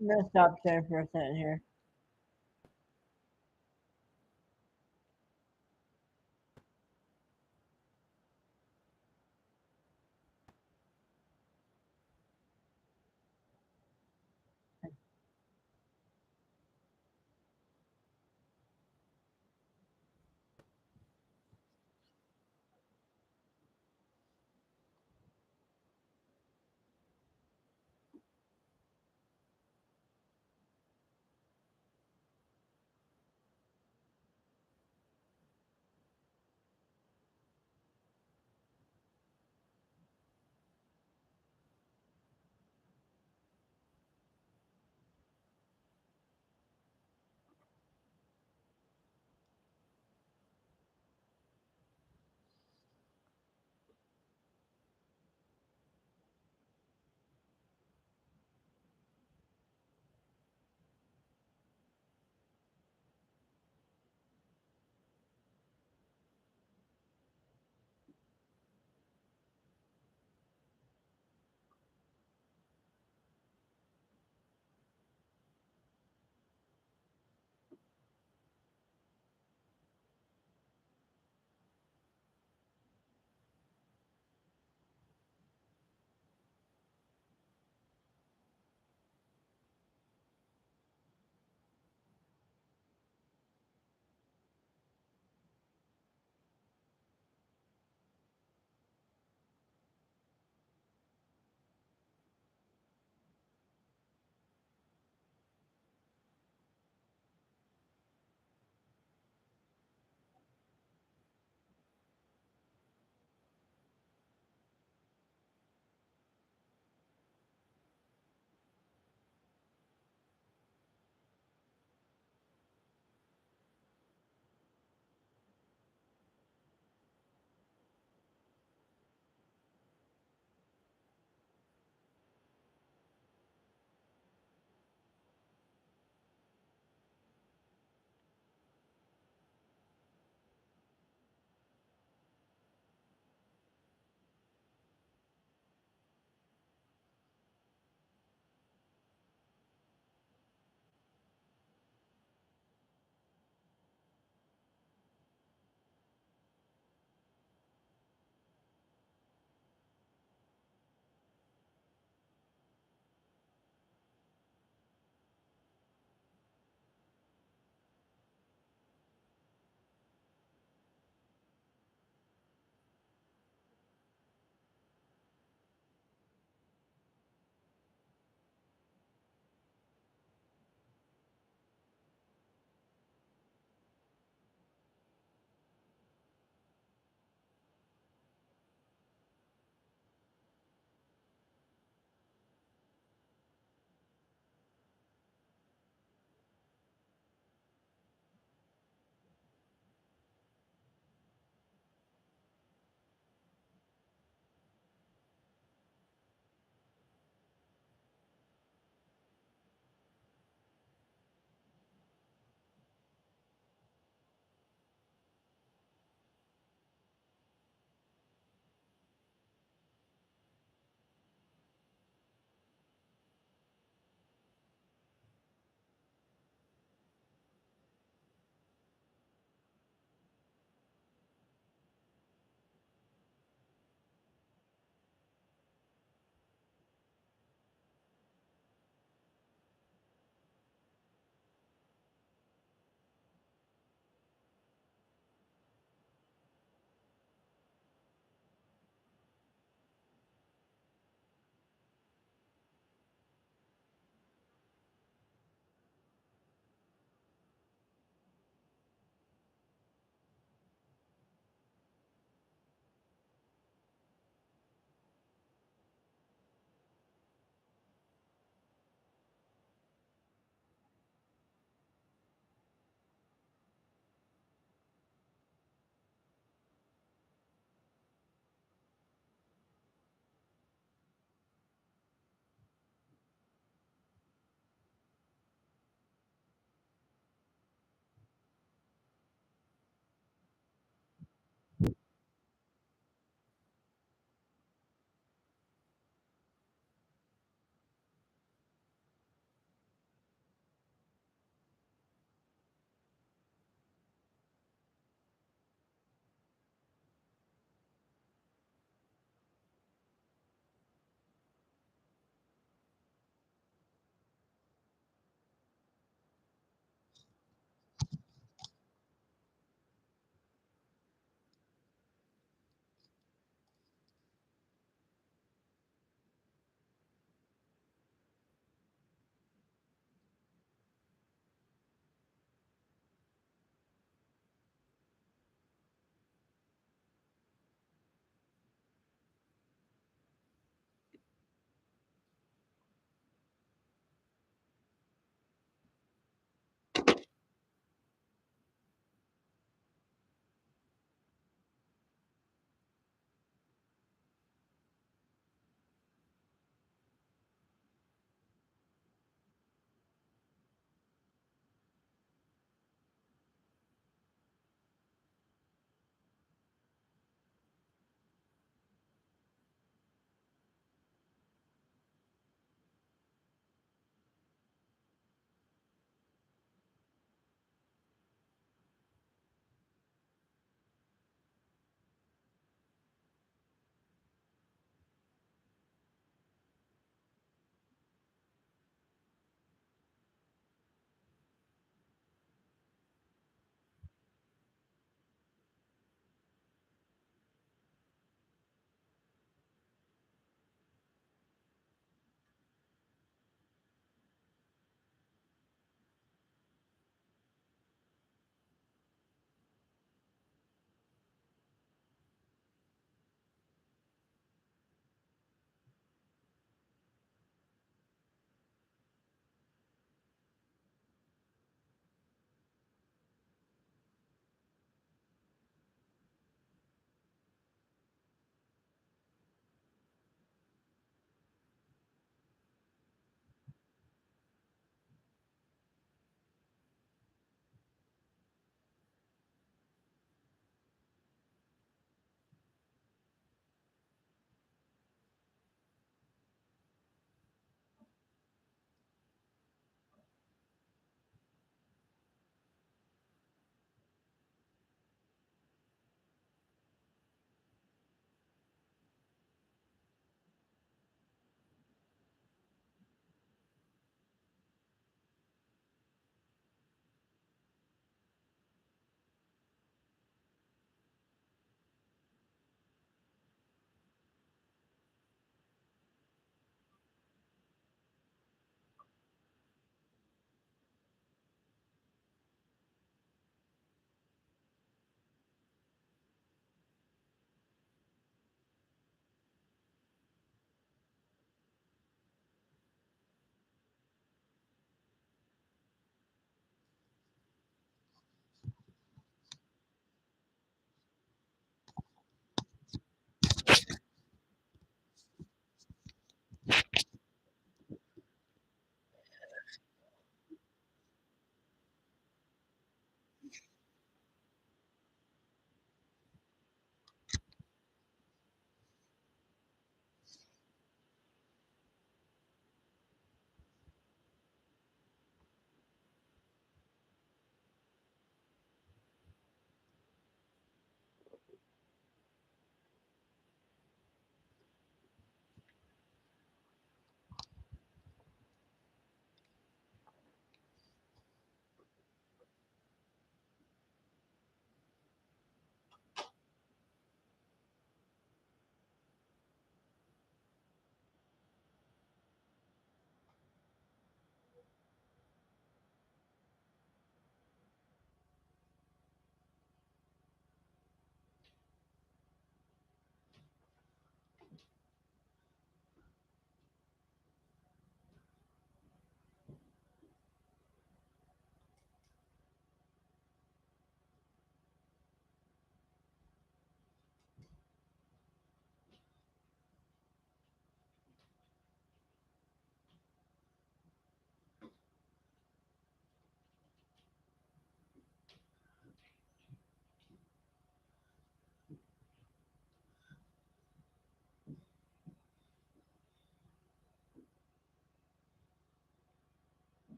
I'm gonna stop sharing for a second here.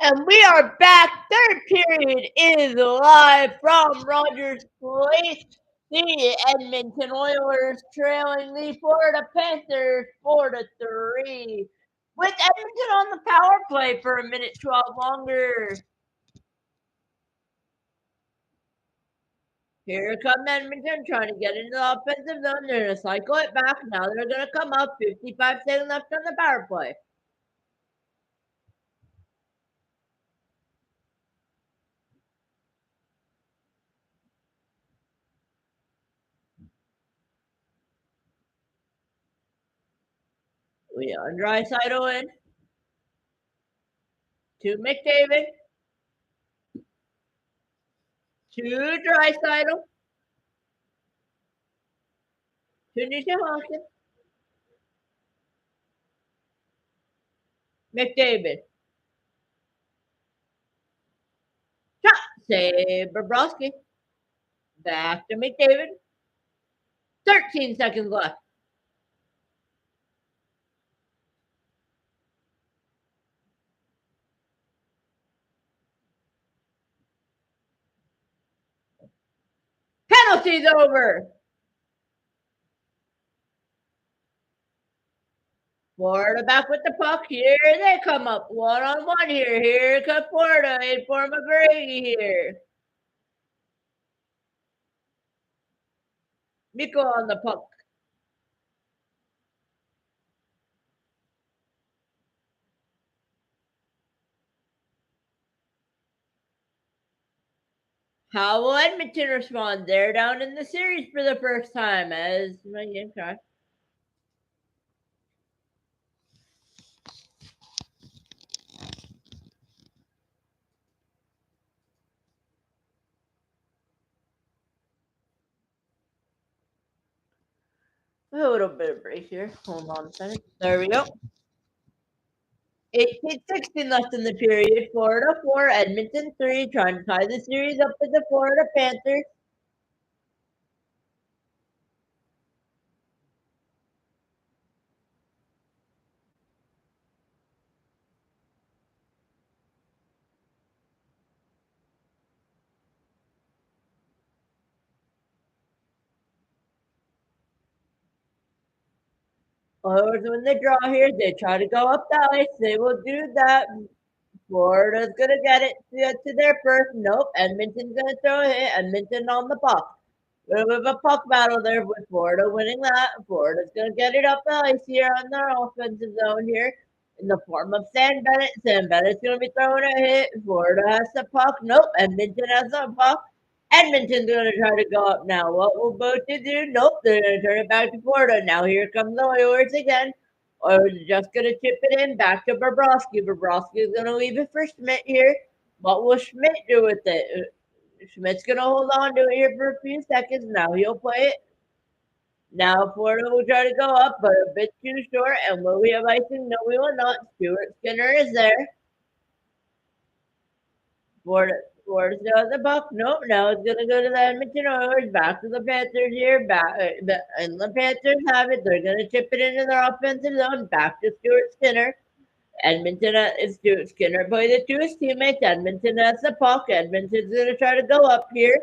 And we are back. Third period is live from Rogers Place. The Edmonton Oilers trailing the Florida Panthers 4-3. With Edmonton on the power play for a minute 12 longer. Here come Edmonton trying to get into the offensive zone. They're going to cycle it back. Now they're going to come up. 55 seconds left on the power play. Leon Draisaitl in. To McDavid. To Draisaitl. To Nisha McDavid. Shot. Save Bobrovsky. Back to McDavid. 13 seconds left. Penalty's over. Florida back with the puck. Here they come up. One-on-one here. Here comes Florida in form of Brady here. Mikko on the puck. How will Edmonton respond? They're down in the series for the first time as my game try. A little bit of break here. Hold on a second. There we go. 18-16 left in the period. Florida 4, Edmonton 3, trying to tie the series up with the Florida Panthers. Oilers when they draw here, they try to go up the ice. They will do that. Florida's going to get it to their first. Nope. Edmonton's going to throw a hit. Edmonton on the puck. A little bit of a puck battle there with Florida winning that. Florida's going to get it up the ice here on their offensive zone here in the form of Sam Bennett. Sam Bennett's going to be throwing a hit. Florida has the puck. Nope. Edmonton has the puck. Edmonton's going to try to go up now. What will both do? Nope. They're going to turn it back to Florida. Now here comes the Oilers again. Oilers just going to chip it in back to Bobrovsky. Bobrovsky is going to leave it for Schmidt here. What will Schmidt do with it? Schmidt's going to hold on to it here for a few seconds. Now he'll play it. Now Florida will try to go up, but a bit too short. And will we have icing? No, we will not. Stuart Skinner is there. Florida still has the puck. Nope. Now it's going to go to the Edmonton Oilers. Back to the Panthers here. And the Panthers have it. They're going to chip it into their offensive zone. Back to Stuart Skinner. Edmonton is Stuart Skinner played it to his teammates. Edmonton has the puck. Edmonton's going to try to go up here.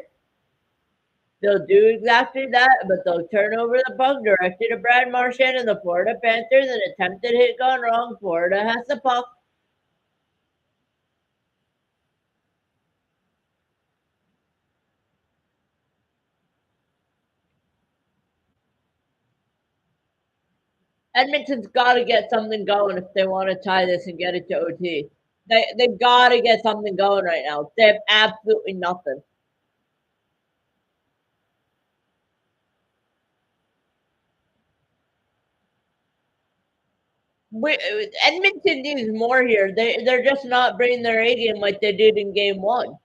They'll do exactly that, but they'll turn over the puck directed to Brad Marchand and the Florida Panthers. An attempted hit gone wrong. Florida has the puck. Edmonton's got to get something going if they want to tie this and get it to OT. They've got to get something going right now. They have absolutely nothing. Edmonton needs more here. They're just not bringing their A game like they did in game one.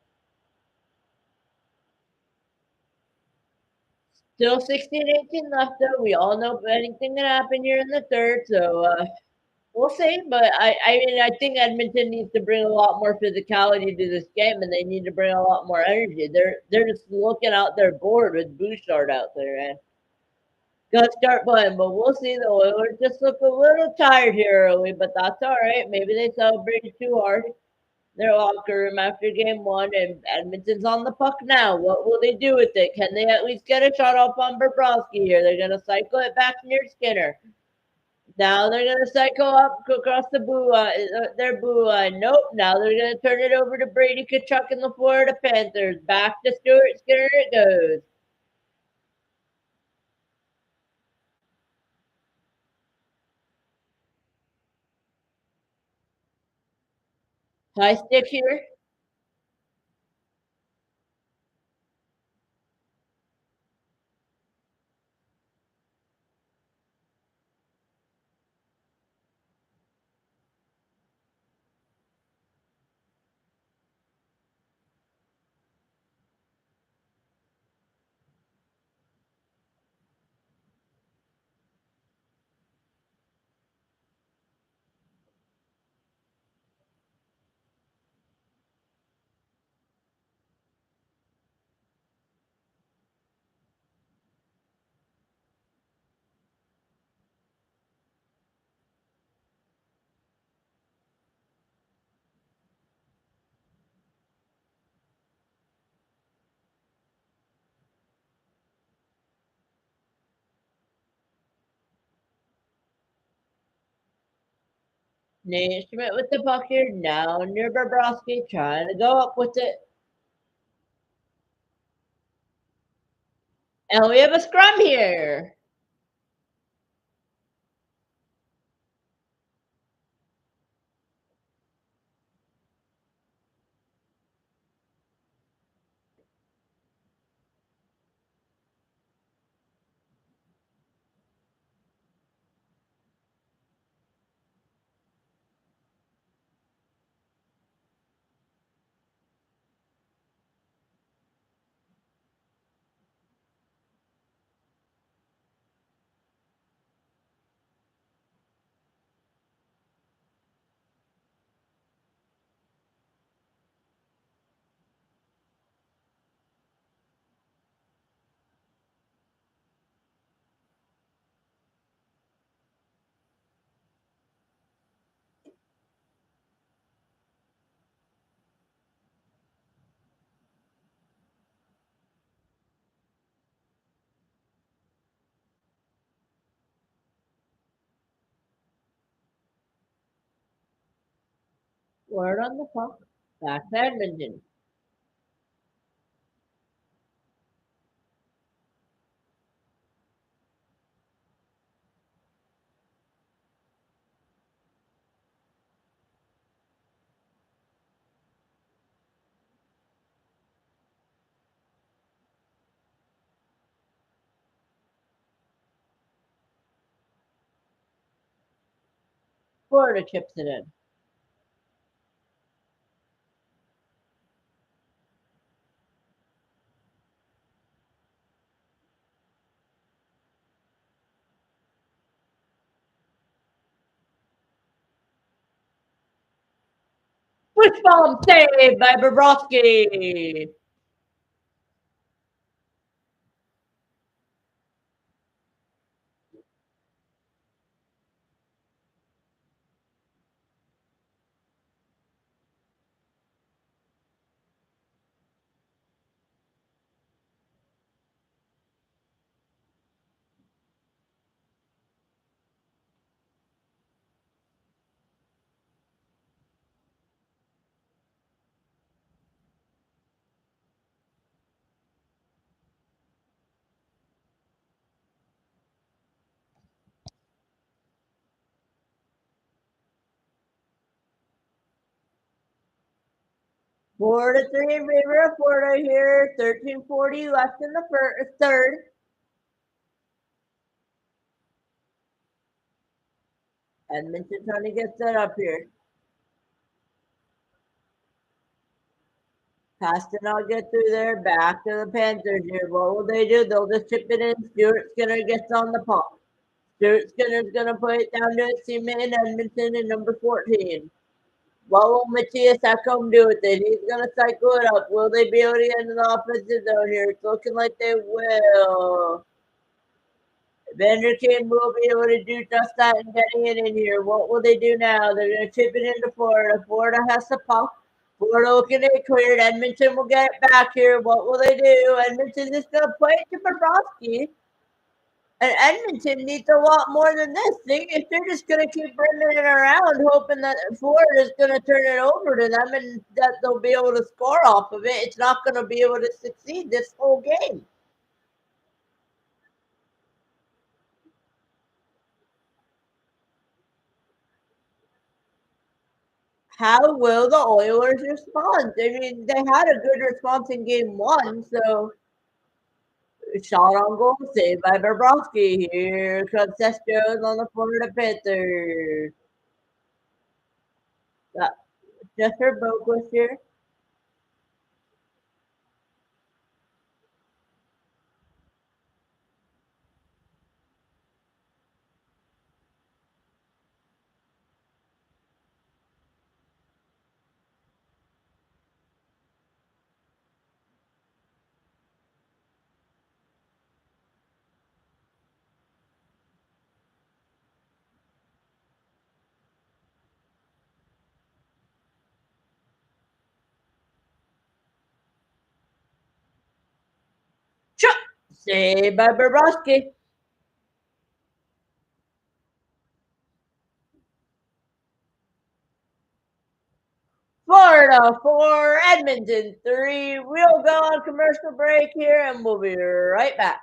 Still 16-18 left though. We all know anything can happen here in the third, so we'll see. But I mean, I think Edmonton needs to bring a lot more physicality to this game, and they need to bring a lot more energy. They're just looking out their board with Bouchard out there, man. Gotta start playing, but we'll see. The Oilers just look a little tired here early, but that's all right. Maybe they celebrated too hard. their locker room after game one, and Edmonton's on the puck now. What will they do with it? Can they at least get a shot off on Bobrovsky here? They're going to cycle it back near Skinner. Now they're going to cycle up across the their blue line. Nope. Now they're going to turn it over to Brady Tkachuk in the Florida Panthers. Back to Stuart Skinner it goes. High stick here. Nate Schmidt with the puck here. Now near Bobrovsky trying to go up with it. And we have a scrum here. Word on the puck. Back to Edmonton. Florida chips it in. Switch bomb save by Bobrovsky. Florida 3 in favor of Florida here. 13:40 left in the third. Edmonton trying to get set up here. Pasternak get through there. Back to the Panthers here. What will they do? They'll just chip it in. Stuart Skinner gets on the puck. Stuart Skinner's going to put it down to his teammate in Edmonton in number 14. What will Matthias Ekholm do with it? He's going to cycle it up. Will they be able to get into the offensive zone here? It's looking like they will. Vanderkam will be able to do just that and getting it in here. What will they do now? They're going to chip it into Florida. Florida has the puck. Florida will get it cleared. Edmonton will get it back here. What will they do? Edmonton is going to play it to Bobrovsky. And Edmonton needs a lot more than this. If they're just going to keep bringing it around, hoping that Florida is going to turn it over to them and that they'll be able to score off of it, it's not going to be able to succeed this whole game. How will the Oilers respond? I mean, they had a good response in game one, so shot on goal, saved by Bobrovsky. Here comes Seth Jones on the Florida Panthers. Got Jesper Boquist here. Shot! Saved by Bobrovsky. Florida 4, Edmonton 3. We'll go on commercial break here and we'll be right back.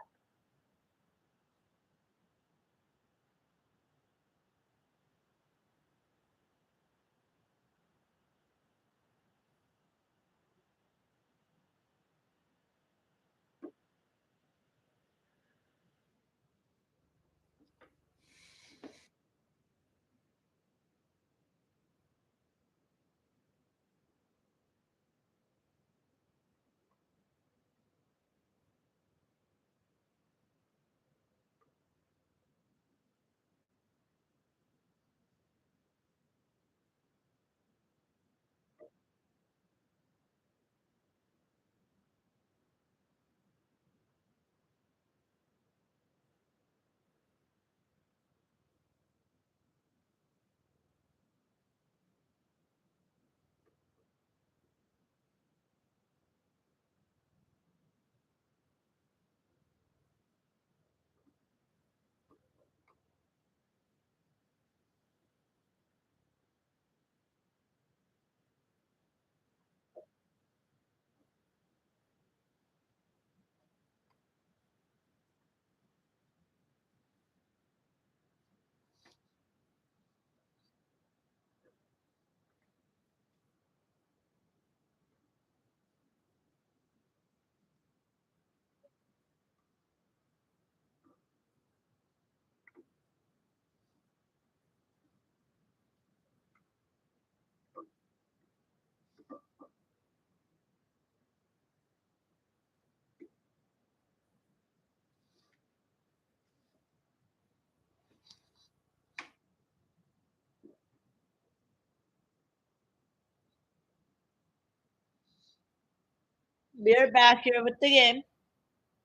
We're back here with the game.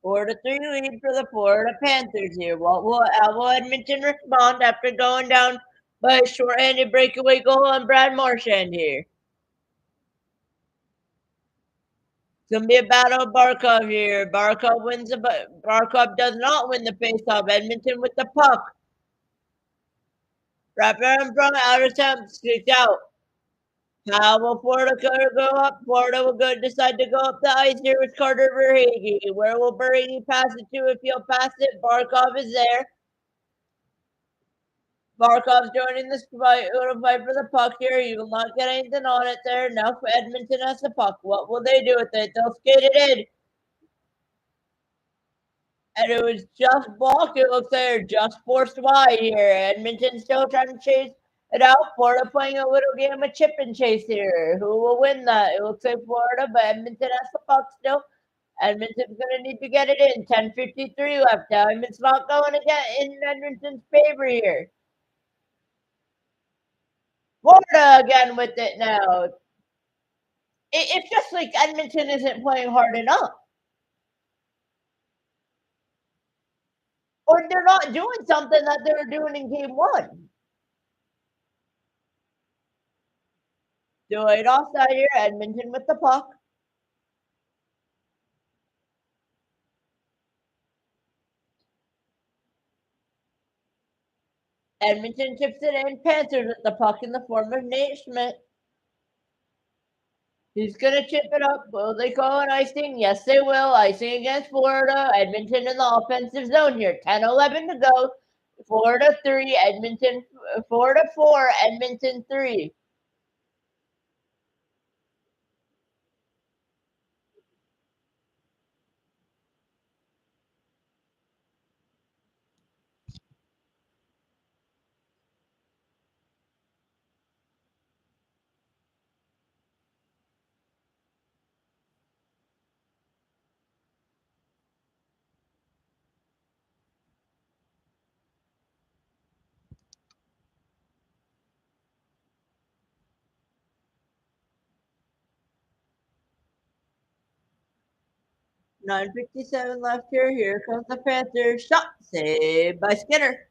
4-3 lead for the Florida Panthers here. How will Edmonton respond after going down by a shorthanded breakaway goal on Brad Marchand here? It's gonna be a battle of Barkov here. Barkov does not win the faceoff. Edmonton with the puck. Wrap around front, out of time, kicked out. How will Florida go up? Florida will decide to go up the ice here with Carter Verhaeghe. Where will Verhaeghe pass it to if he'll pass it? Barkov is there. Barkov's joining the fight. Going to fight for the puck here. You will not get anything on it there. Now for Edmonton has the puck. What will they do with it? They'll skate it in. And it was just blocked. It looks like they're just forced wide here. Edmonton still trying to chase it out. Florida playing a little game of chip and chase here. Who will win that? It looks like Florida, but Edmonton has the puck still. Edmonton's going to need to get it in. 10:53 left now. Edmonton's not going to get in Edmonton's favor here. Florida again with it now. It's just like Edmonton isn't playing hard enough. Or they're not doing something that they were doing in game one. Delayed offside here. Edmonton with the puck. Edmonton chips it in. Panthers with the puck in the form of Nate Schmidt. He's going to chip it up. Will they call an icing? Yes, they will. Icing against Florida. Edmonton in the offensive zone here. 10-11 to go. Florida 3, Edmonton 4-4, Edmonton 3. .957 left here. Here comes the Panthers. Shot saved by Skinner.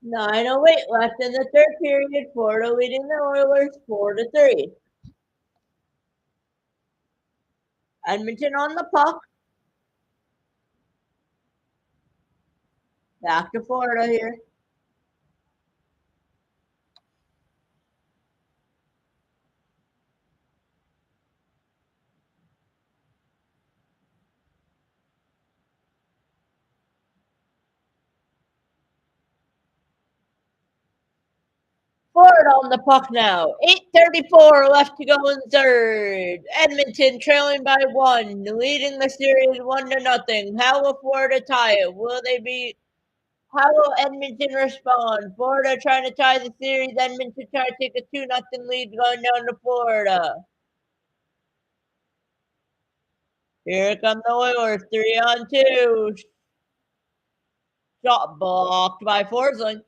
.908 left in the third period. Florida leading the Oilers 4-3. Edmonton on the puck. Back to Florida here. Florida on the puck now. 8:34 left to go in third. Edmonton trailing by 1, leading the series 1-0. How will Florida tie it? How will Edmonton respond? Florida trying to tie the series. Edmonton trying to take a 2-0 lead going down to Florida. Here come the Oilers, 3-on-2. Shot blocked by Forsling.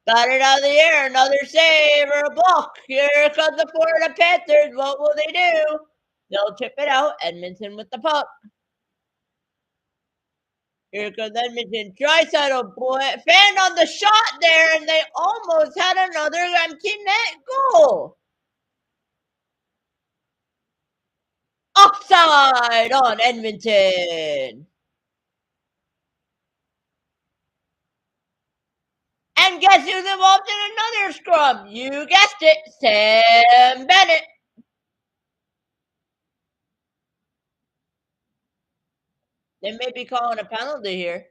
Got it out of the air. Another save or a block. Here comes the Florida Panthers. What will they do? They'll chip it out. Edmonton with the puck. Here comes Edmonton. Draisaitl fanned on the shot there, and they almost had another empty net goal. Offside on Edmonton. And guess who's involved in another scrum? You guessed it, Sam Bennett. They may be calling a penalty here.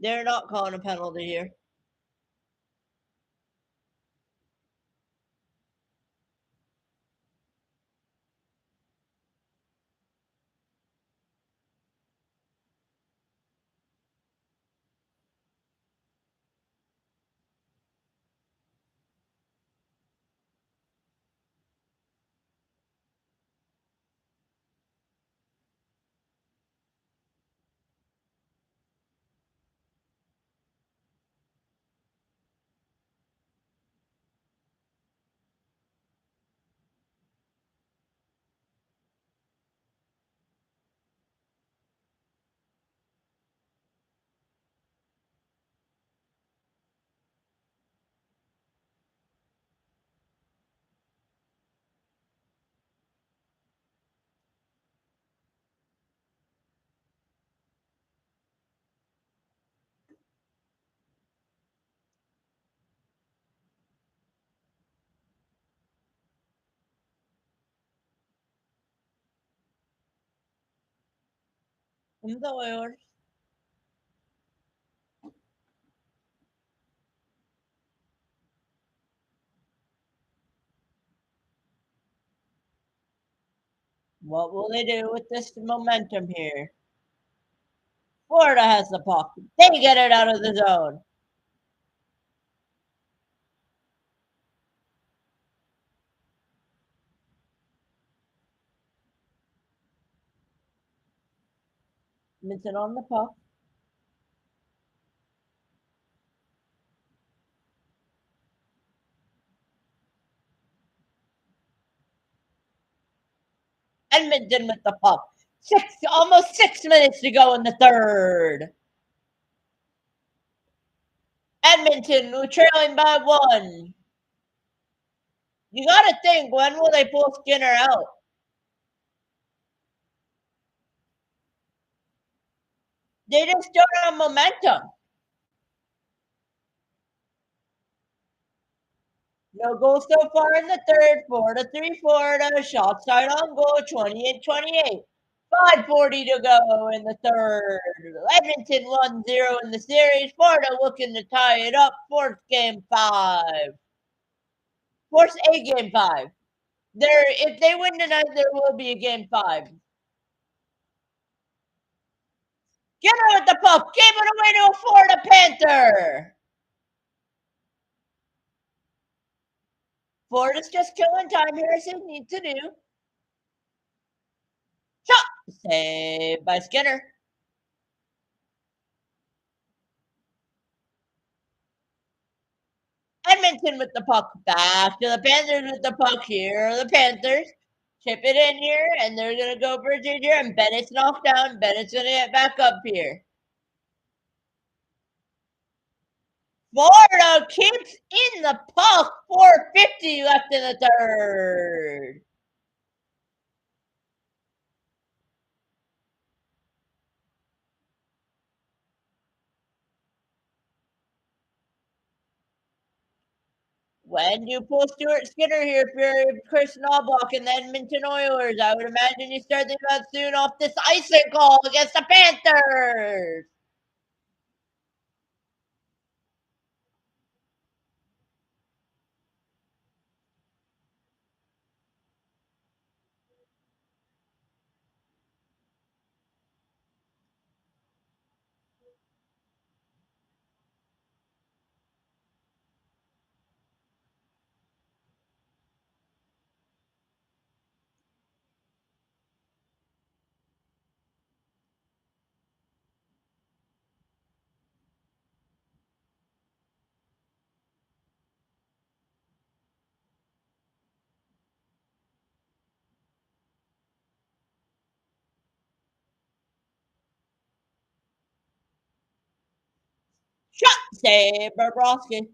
They're not calling a penalty here. From the Oilers. What will they do with this momentum here? Florida has the puck. They get it out of the zone. Edmonton on the puck. Edmonton with the puck. Almost 6 minutes to go in the third. Edmonton trailing by 1. You got to think, when will they pull Skinner out? They just don't have momentum. No goals so far in the third. 4-3 Florida. Shots side on goal. 28-28. 5:40 to go in the third. Edmonton 1-0 in the series. Florida looking to tie it up. Force game 5. Force a game 5. If they win tonight, there will be a game 5. Get her with the puck. Gave it away to a Florida Panther. Florida's just killing time here as they need to do. Shot. Saved by Skinner. Edmonton with the puck. Back to the Panthers with the puck. Here are the Panthers. Chip it in here, and they're going to go for a ginger, and Bennett's knocked down. Bennett's going to get back up here. Florida keeps in the puck. 4:50 left in the third. when you pull Stuart Skinner here if you're Chris Knobloch and the Edmonton Oilers? I would imagine you start thinking about soon off this icicle against the Panthers. Shot save, Bobrovsky.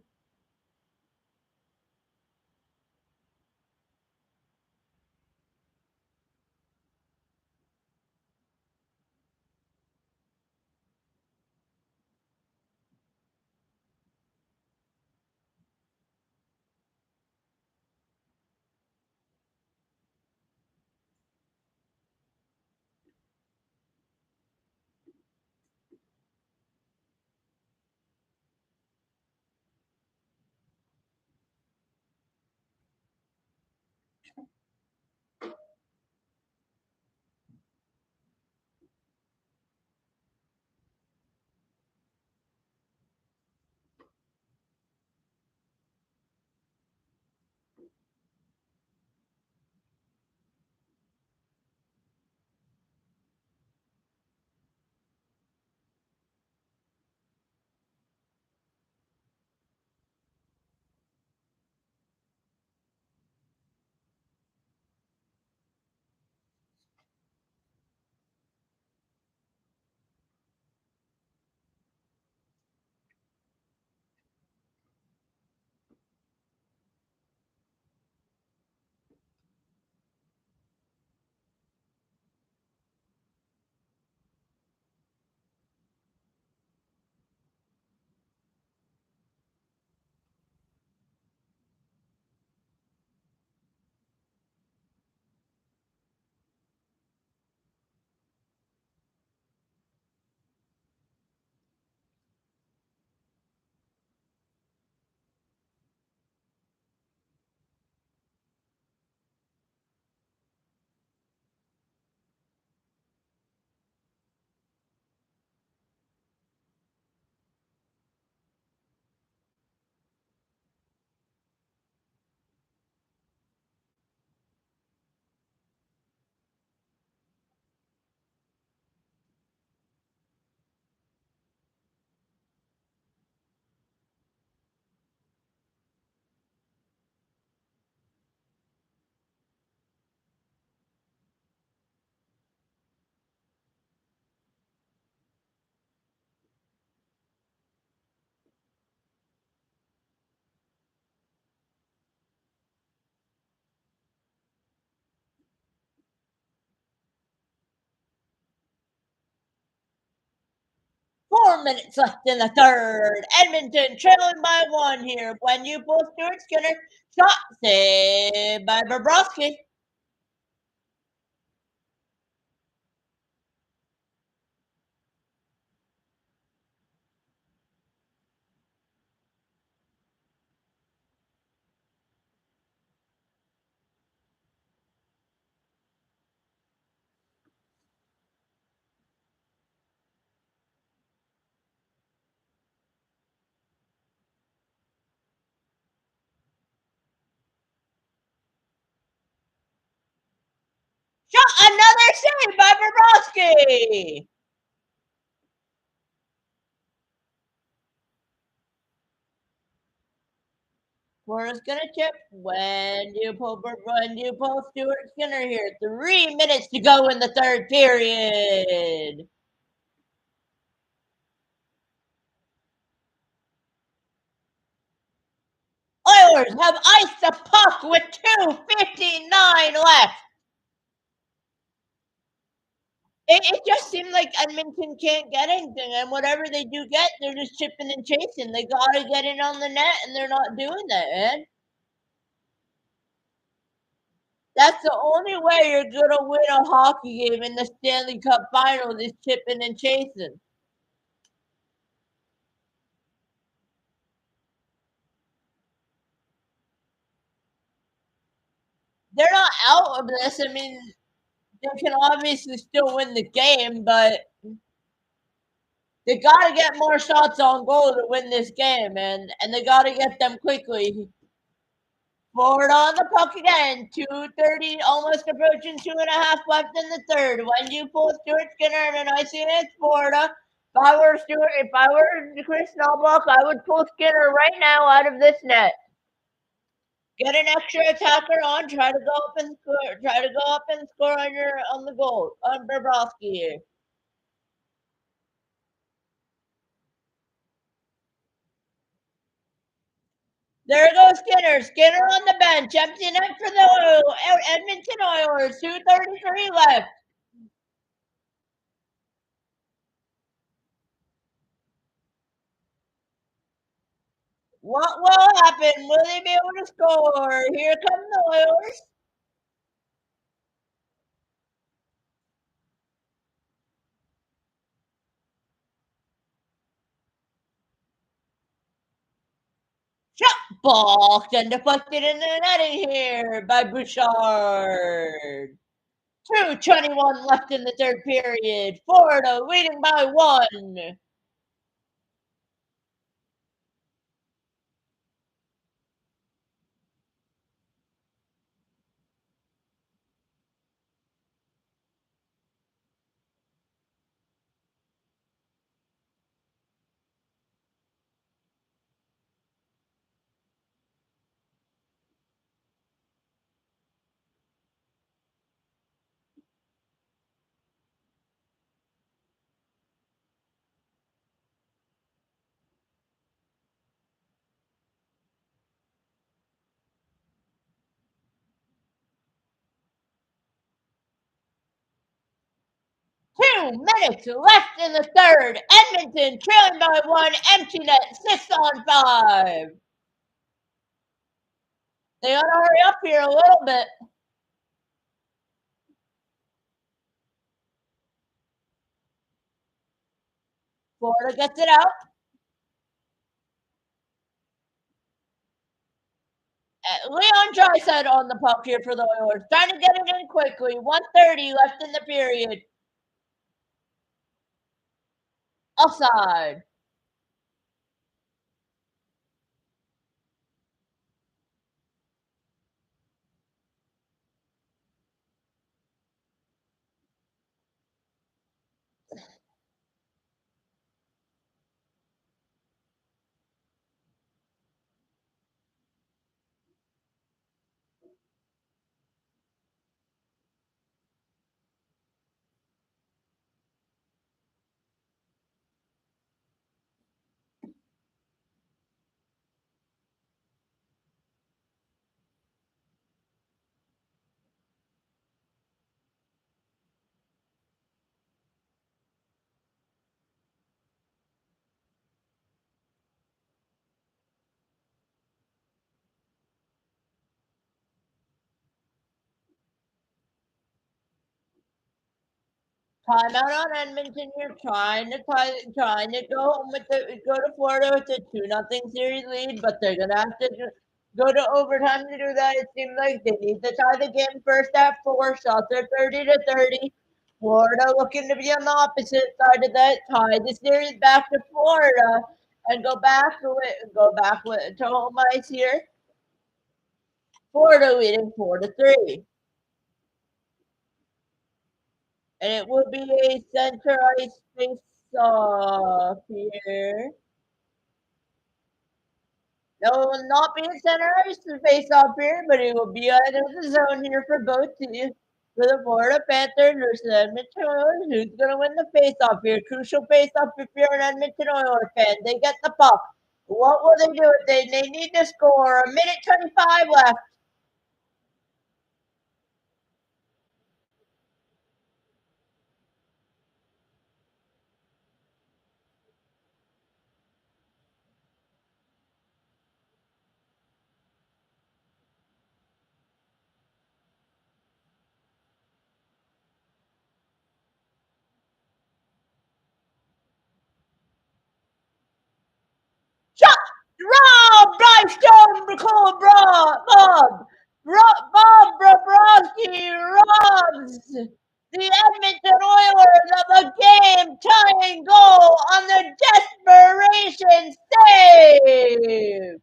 Four minutes left in the third. Edmonton trailing by one here. When you pull Stuart Skinner, shot saved by Bobrovsky. Shot another save by Bobrovsky. Florida's gonna chip when you pull Stuart Skinner here. 3 minutes to go in the third period. Oilers have iced the puck with 2:59 left. It just seemed like Edmonton can't get anything, and whatever they do get, they're just chipping and chasing. They gotta get it on the net, and they're not doing that, man. That's the only way you're gonna win a hockey game in the Stanley Cup Finals is chipping and chasing. They're not out of this. I mean, they can obviously still win the game, but they got to get more shots on goal to win this game, and they got to get them quickly. Forward on the puck again. 2:30, almost approaching 2.5 left in the third. When you pull Stuart Skinner, and I see it's Florida. If I were Chris Knobloch, I would pull Skinner right now out of this net. Get an extra attacker on. Try to go up and score. Try to go up and score on the goal on Bobrovsky here. There goes Skinner. Skinner on the bench. Empty net for the Edmonton Oilers. 2:33 left. What will happen? Will they be able to score? Here come the Oilers. Shot blocked and deflected in the netting here by Bouchard. 2:21 left in the third period. Florida leading by 1. 2 minutes left in the third. Edmonton trailing by 1. Empty net. 6-on-5. They ought to hurry up here a little bit. Florida gets it out. Leon Draisaitl on the puck here for the Oilers. Trying to get it in quickly. 1:30 left in the period. Offside. Timeout on Edmonton. You're trying to go to Florida with a 2-0 series lead, but they're gonna have to go to overtime to do that. It seems like they need to tie the game first at 4. Shots are 30-30. Florida looking to be on the opposite side of that. Tie the series back to Florida and go back to home ice here. Florida leading 4-3. And it will be a center ice face off here. No, it will not be a center ice face off here, but it will be out of the zone here for both teams. For the Florida Panthers versus the Edmonton Oilers, who's going to win the face off here? Crucial face off if you're an Edmonton Oilers fan. They get the puck. What will they do? They need to score. 1:25 left. he robs the Edmonton Oilers of a game-tying goal on the desperation save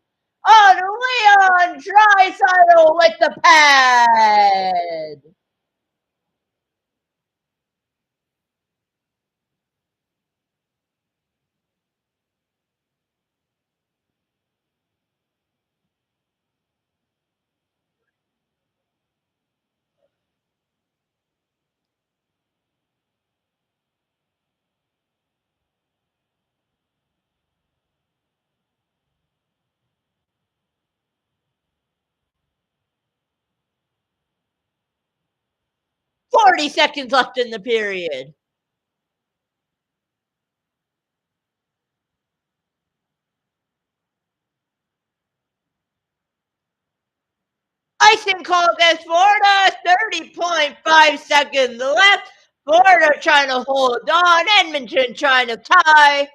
on Leon Draisaitl with the pad. "40 seconds left in the period." Icing call against Florida, 30.5 seconds left. Florida trying to hold on, Edmonton trying to tie.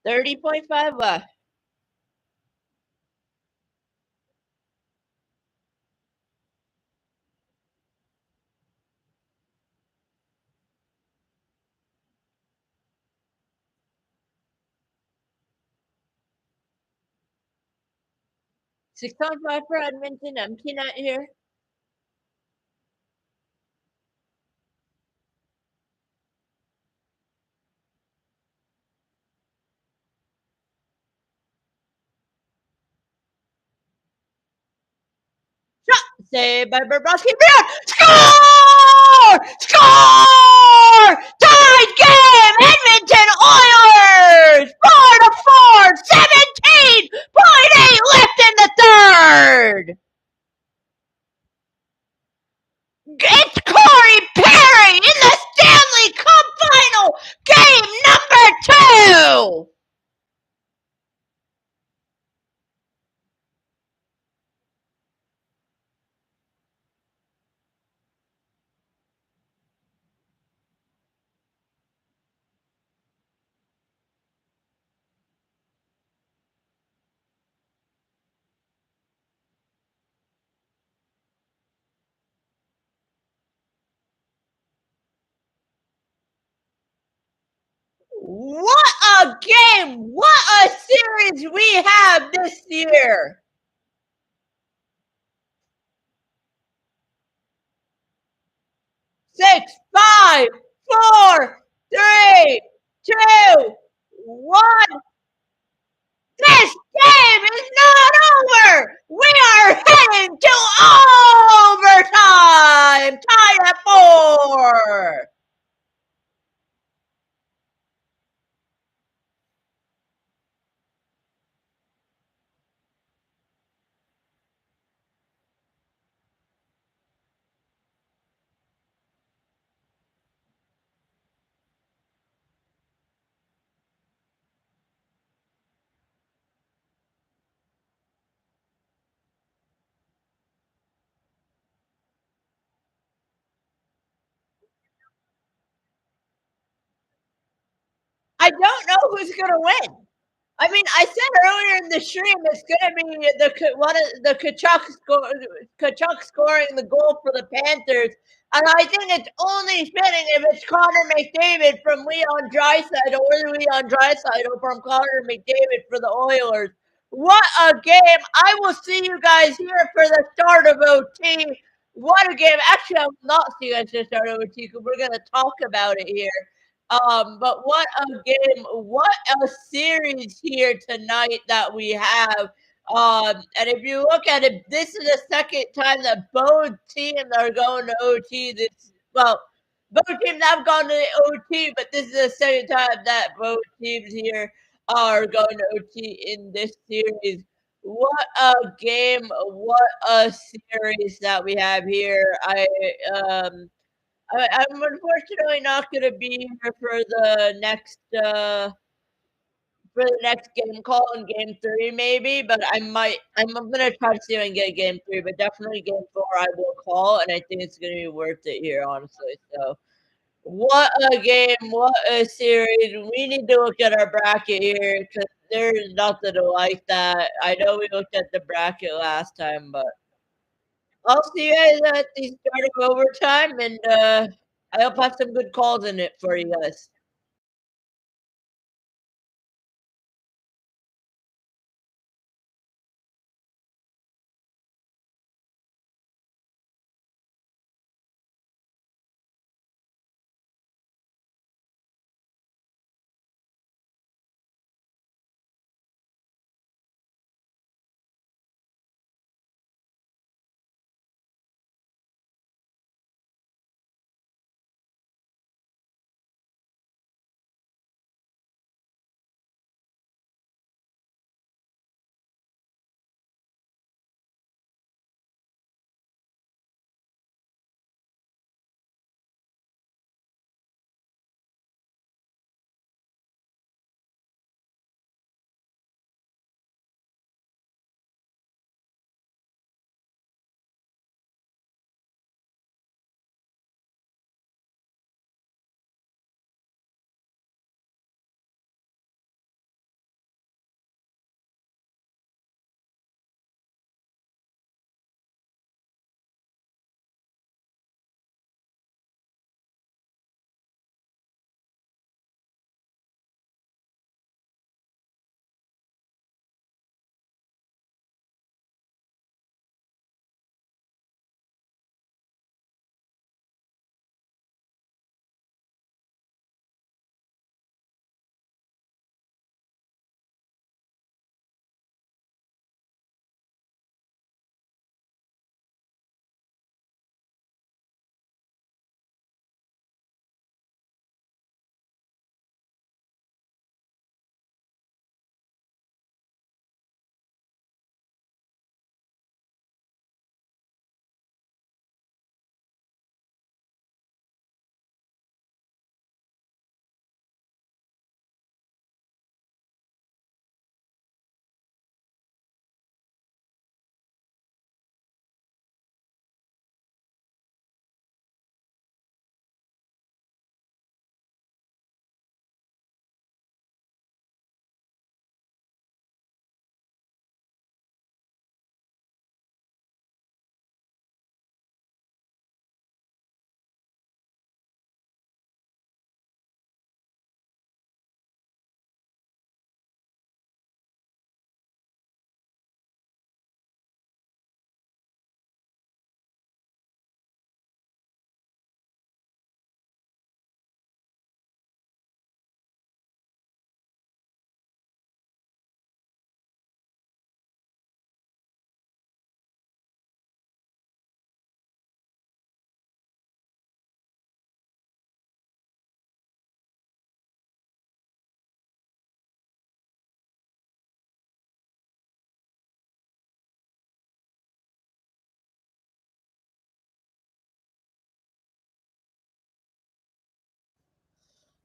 $30.5 left. $6.5 for Edmonton. Empty net here. Shot saved by Bobrovsky. Score! Score! Tied game. Edmonton Oilers 4-4. 17.8 left in the third. It's Corey Perry in the Stanley Cup Final, game number 2. What a game! What a series we have this year! 6, 5, 4, 3, 2, 1. This game is not over! We are heading to overtime! Tied at 4! I don't know who's going to win. I mean, I said earlier in the stream it's going to be the Kachuk scoring the goal for the Panthers, and I think it's only fitting if it's Connor McDavid from Leon Draisaitl or Leon Draisaitl from Connor McDavid for the Oilers. What a game! I will see you guys here for the start of OT. What a game! Actually, I will not see you guys for the start of OT because we're going to talk about it here. But what a game, what a series here tonight that we have. And if you look at it, this is the second time that both teams are going to OT. Both teams have gone to OT, but this is the second time that both teams here are going to OT in this series. What a game, what a series that we have here. I'm unfortunately not gonna be here for the next game call in game 3 maybe, but I'm gonna try to see if I can get game 3, but definitely game 4 I will call, and I think it's gonna be worth it here, honestly, so what a game, what a series. We need to look at our bracket here because there's nothing like that. I know we looked at the bracket last time, but I'll see you guys at the start of overtime, and I hope I have some good calls in it for you guys.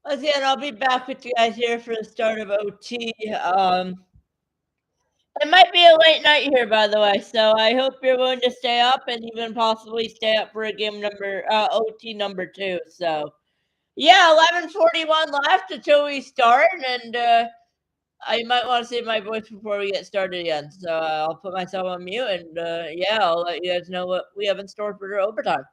Again, I'll be back with you guys here for the start of OT. It might be a late night here, by the way, so I hope you're willing to stay up and even possibly stay up for a game number OT number 2. So yeah, 11:41 left until we start, and I might want to save my voice before we get started again. So I'll put myself on mute, and yeah, I'll let you guys know what we have in store for overtime.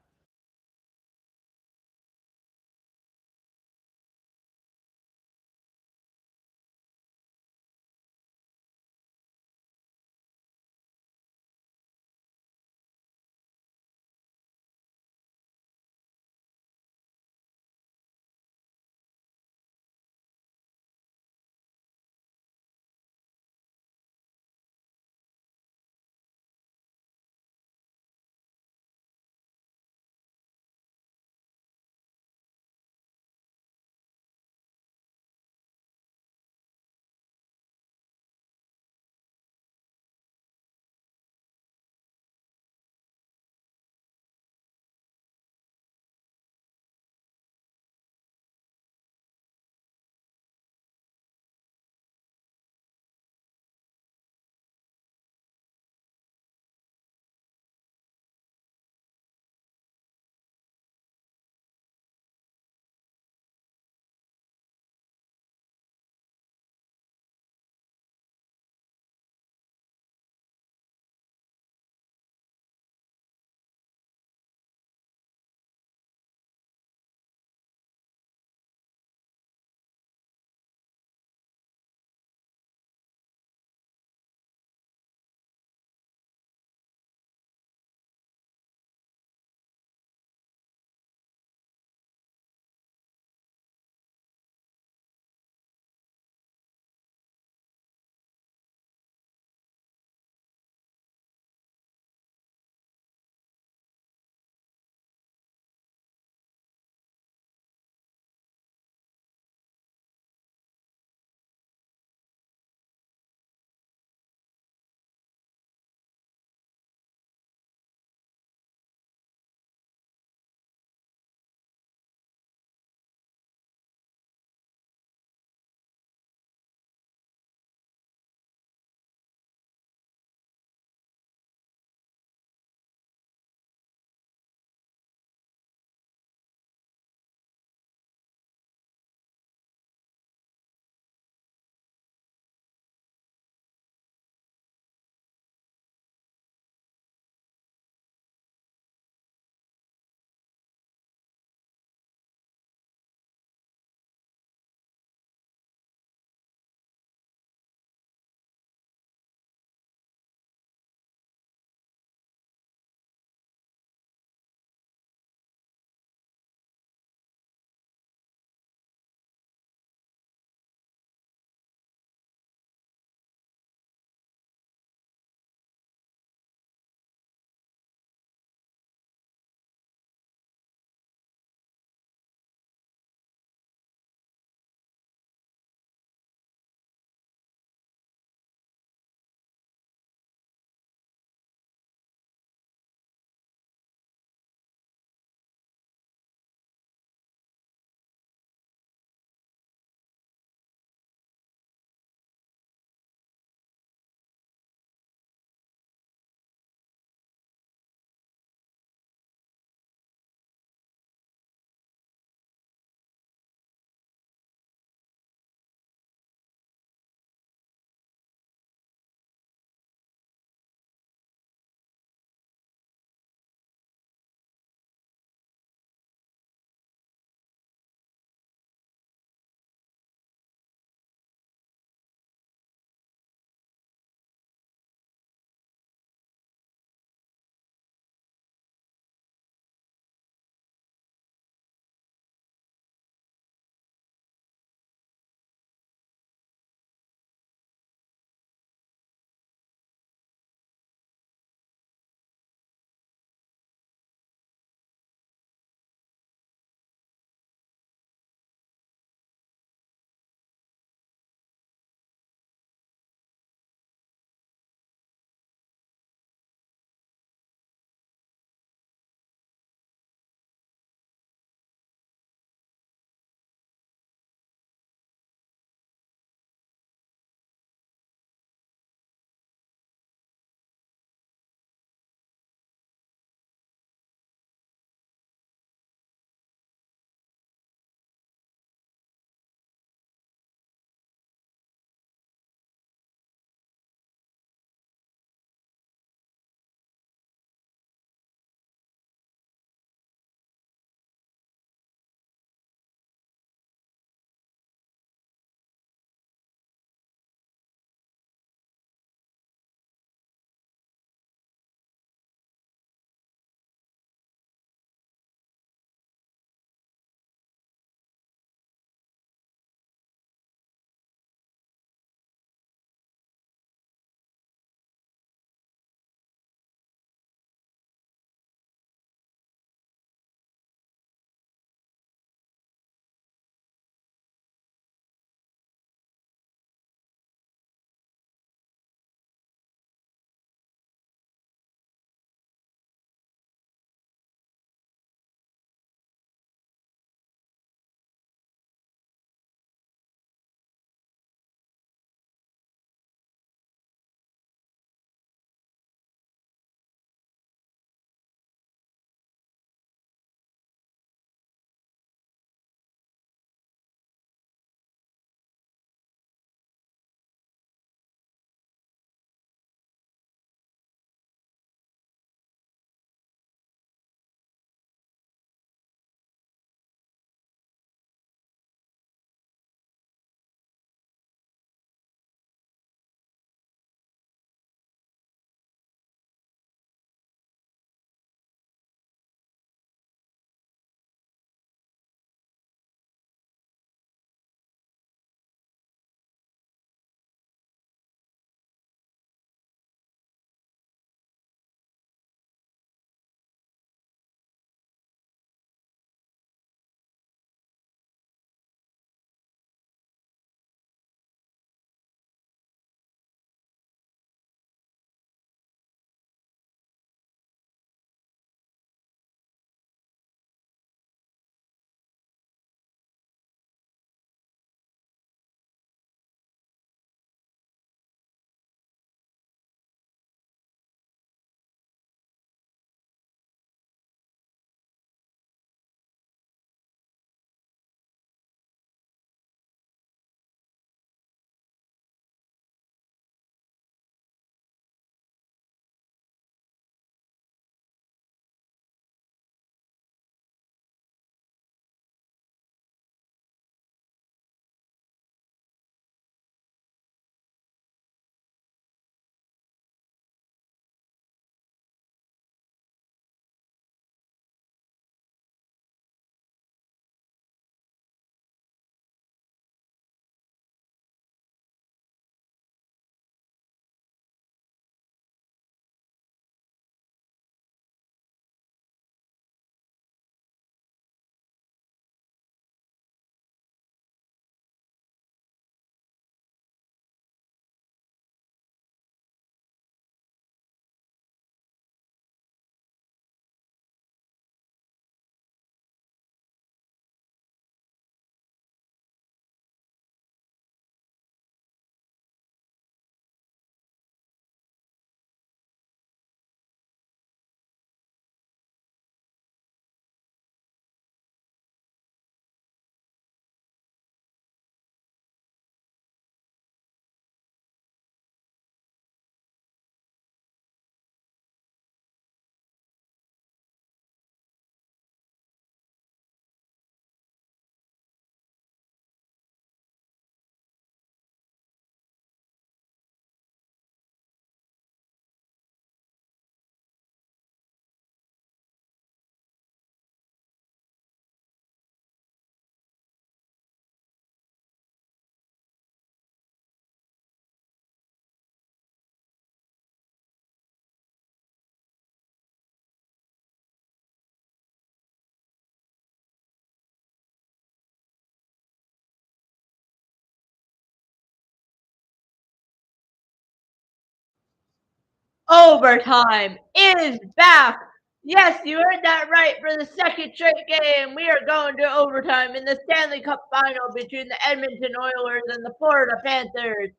Overtime is back. Yes, you heard that right. For the second straight game, we are going to overtime in the Stanley Cup final between the Edmonton Oilers and the Florida Panthers.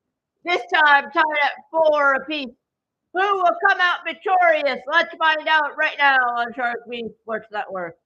This time tied at 4 apiece. Who will come out victorious? Let's find out right now on Shark Beef Sports Network.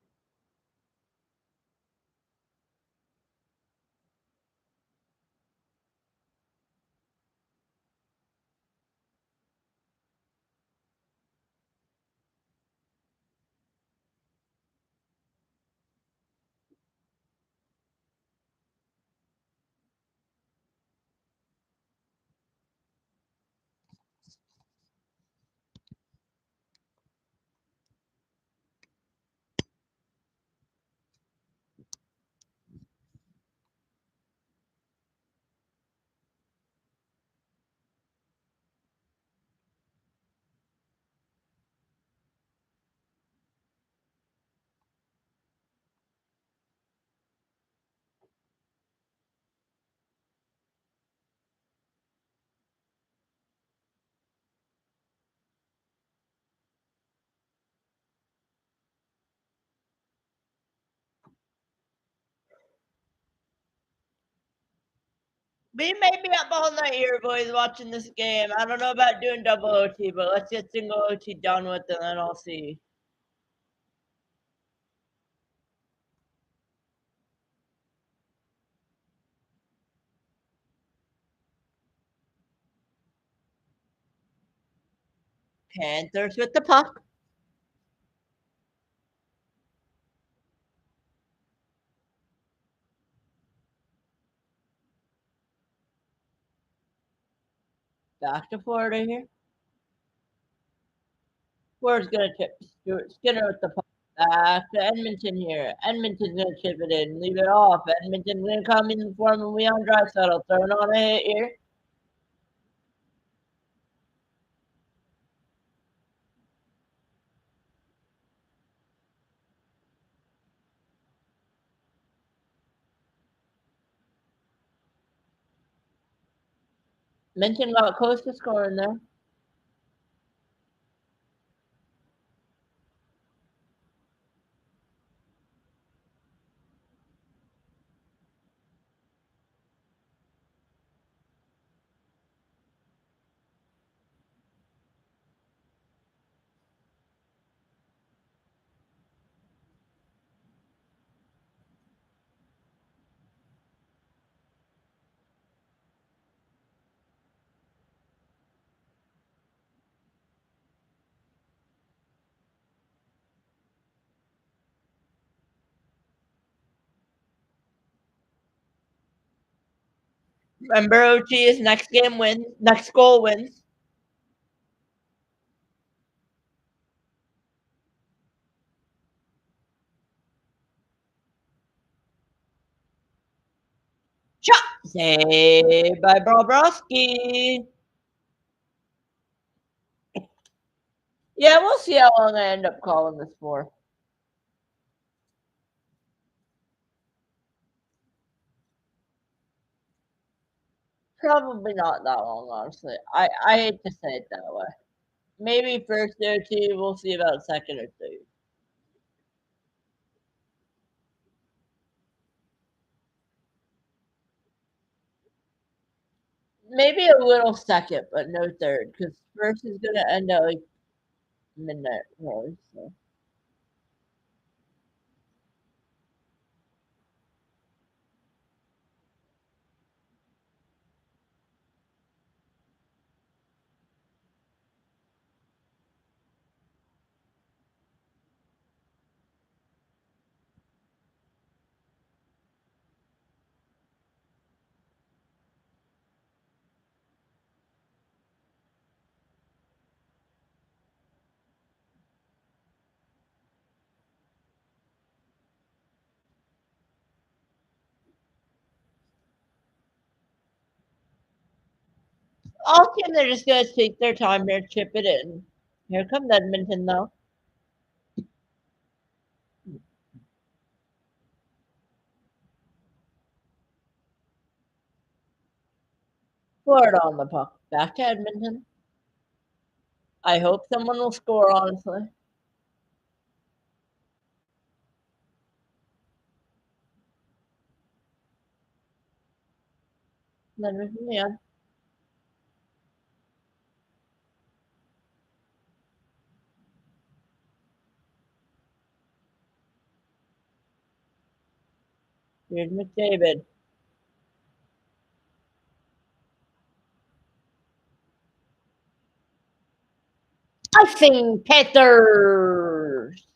We may be up all night here, boys, watching this game. I don't know about doing double OT, but let's get single OT done with, and then I'll see. Panthers with the puck. Back to Florida here. Florida's going to chip Stuart Skinner with the puck. Back to Edmonton here. Edmonton's going to chip it in. Leave it off. Edmonton's going to come in the form of Leon Draisaitl. Throwing on a hit here. Minton got close to scoring there. Remember, OT is next game wins. Next goal wins. Shot! Saved by Bobrovsky. Yeah, we'll see how long I end up calling this for. Probably not that long, honestly. I hate to say it that way. Maybe first OT, we'll see about second or third. Maybe a little second, but no third, because first is going to end at like midnight. Really, so. All teams are just going to take their time here, chip it in. Here comes Edmonton, though. Florida on the puck. Back to Edmonton. I hope someone will score, honestly. Yeah. Here's McDavid. Icing Panthers.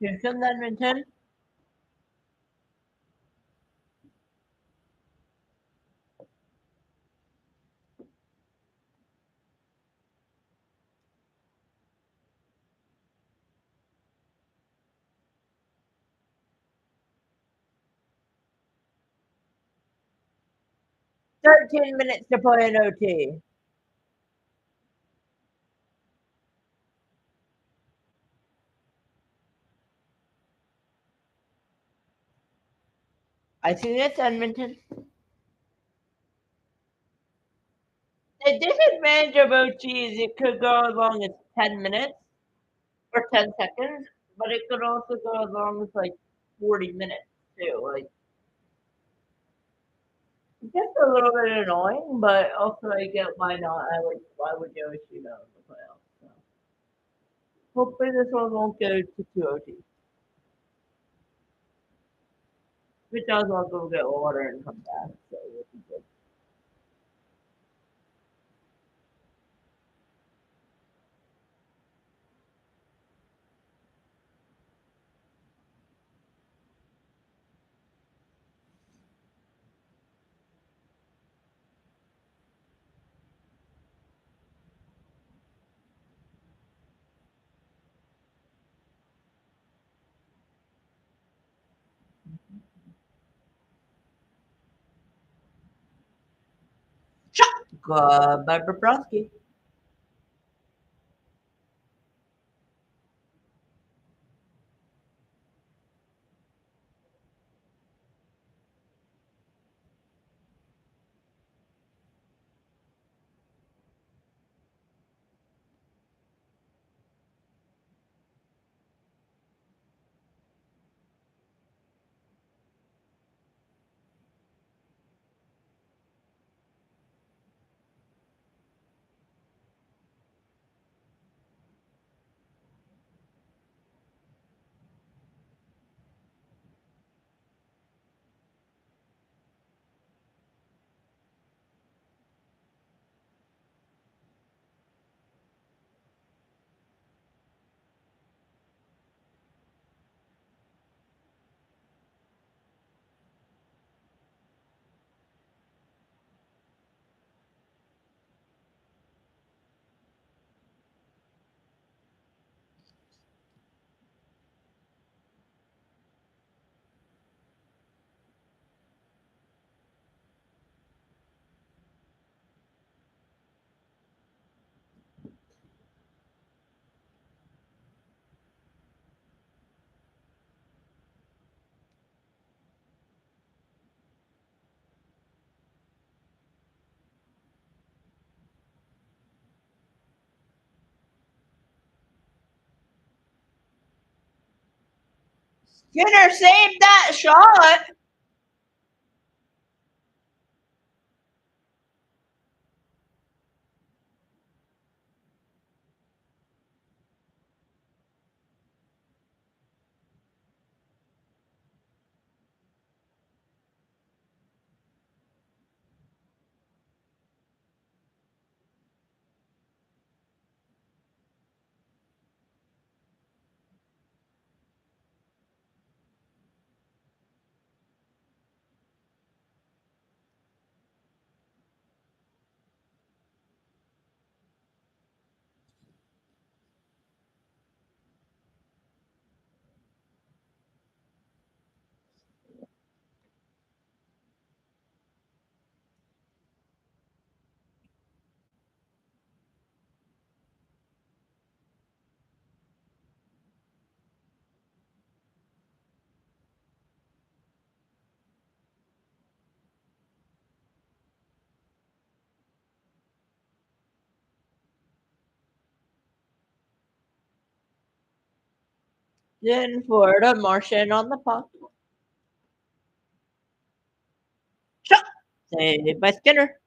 Houston, Edmonton. "13 minutes to play in OT." I think it's Edmonton. The disadvantage of OT is it could go as long as 10 minutes or 10 seconds, but it could also go as long as like 40 minutes too. Like, it's just a little bit annoying, but also I get why not. Why would you OT though in the playoffs? So hopefully this one won't go to 2 OT. If it does, I'll go get water and come back. So it'll be good. Goodbye, Bobrovsky. Skinner saved that shot. In Florida, Martian on the puck. Shot. Saved by Skinner.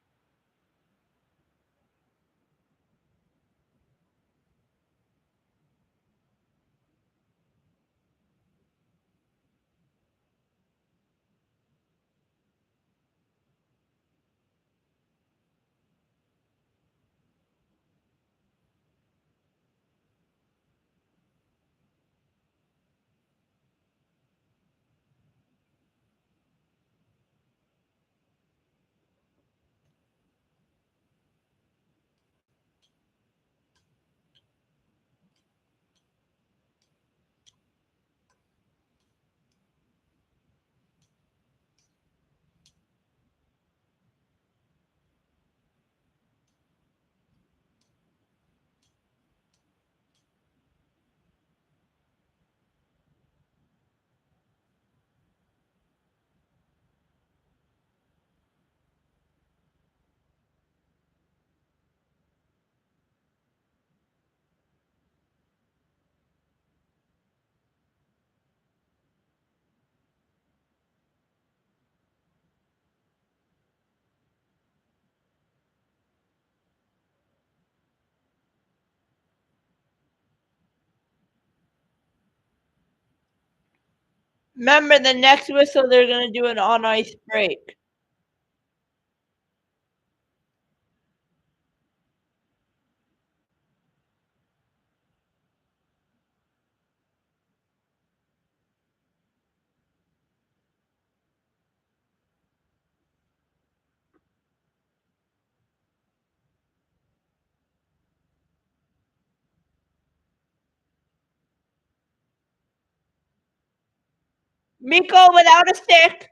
Remember, the next whistle, they're going to do an on-ice break. Mikko without a stick.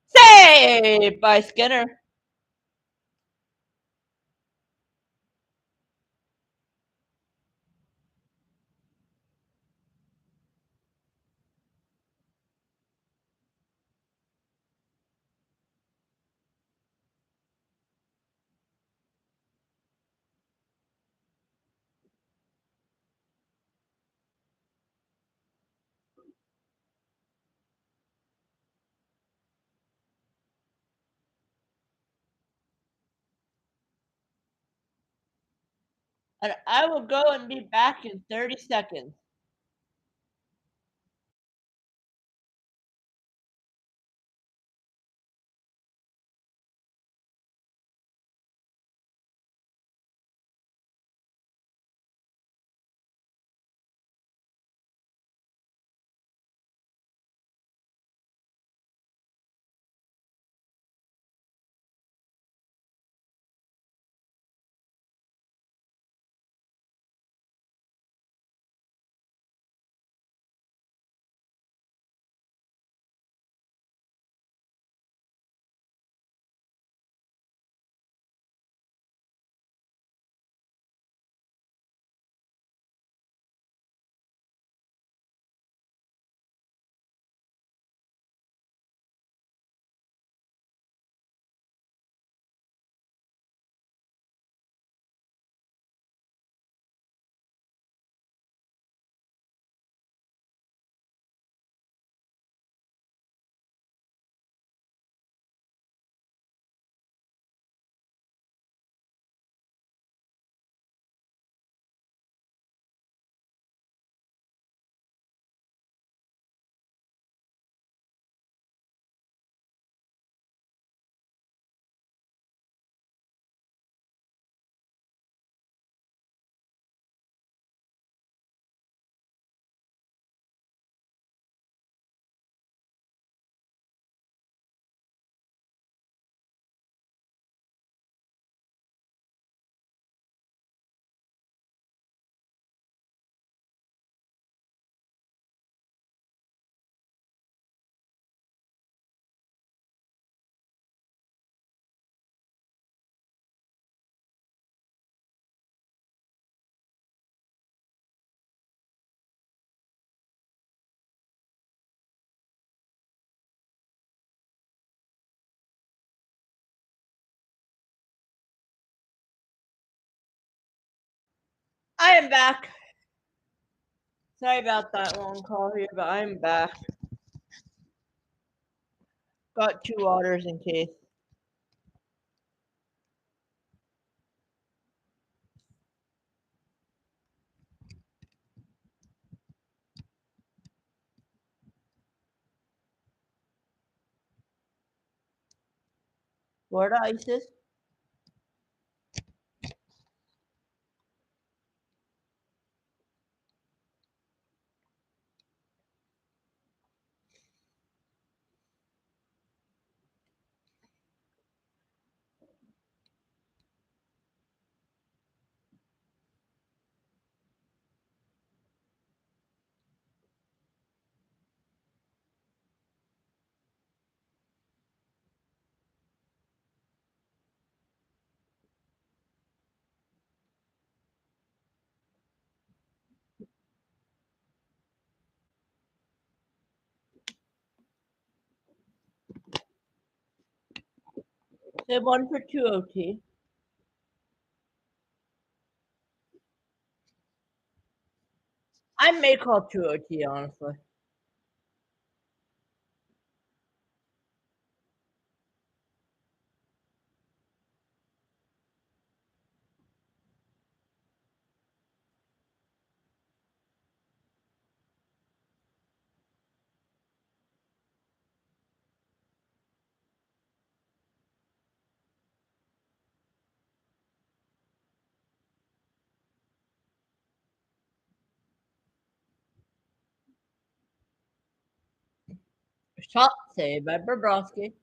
Saved by Skinner. And I will go and be back in 30 seconds. I am back. Sorry about that long call here, but I'm back. Got 2 waters in case. Florida Isis. They won for 2 OT. may call 2 OT, honestly. Shot saved by Bobrovsky.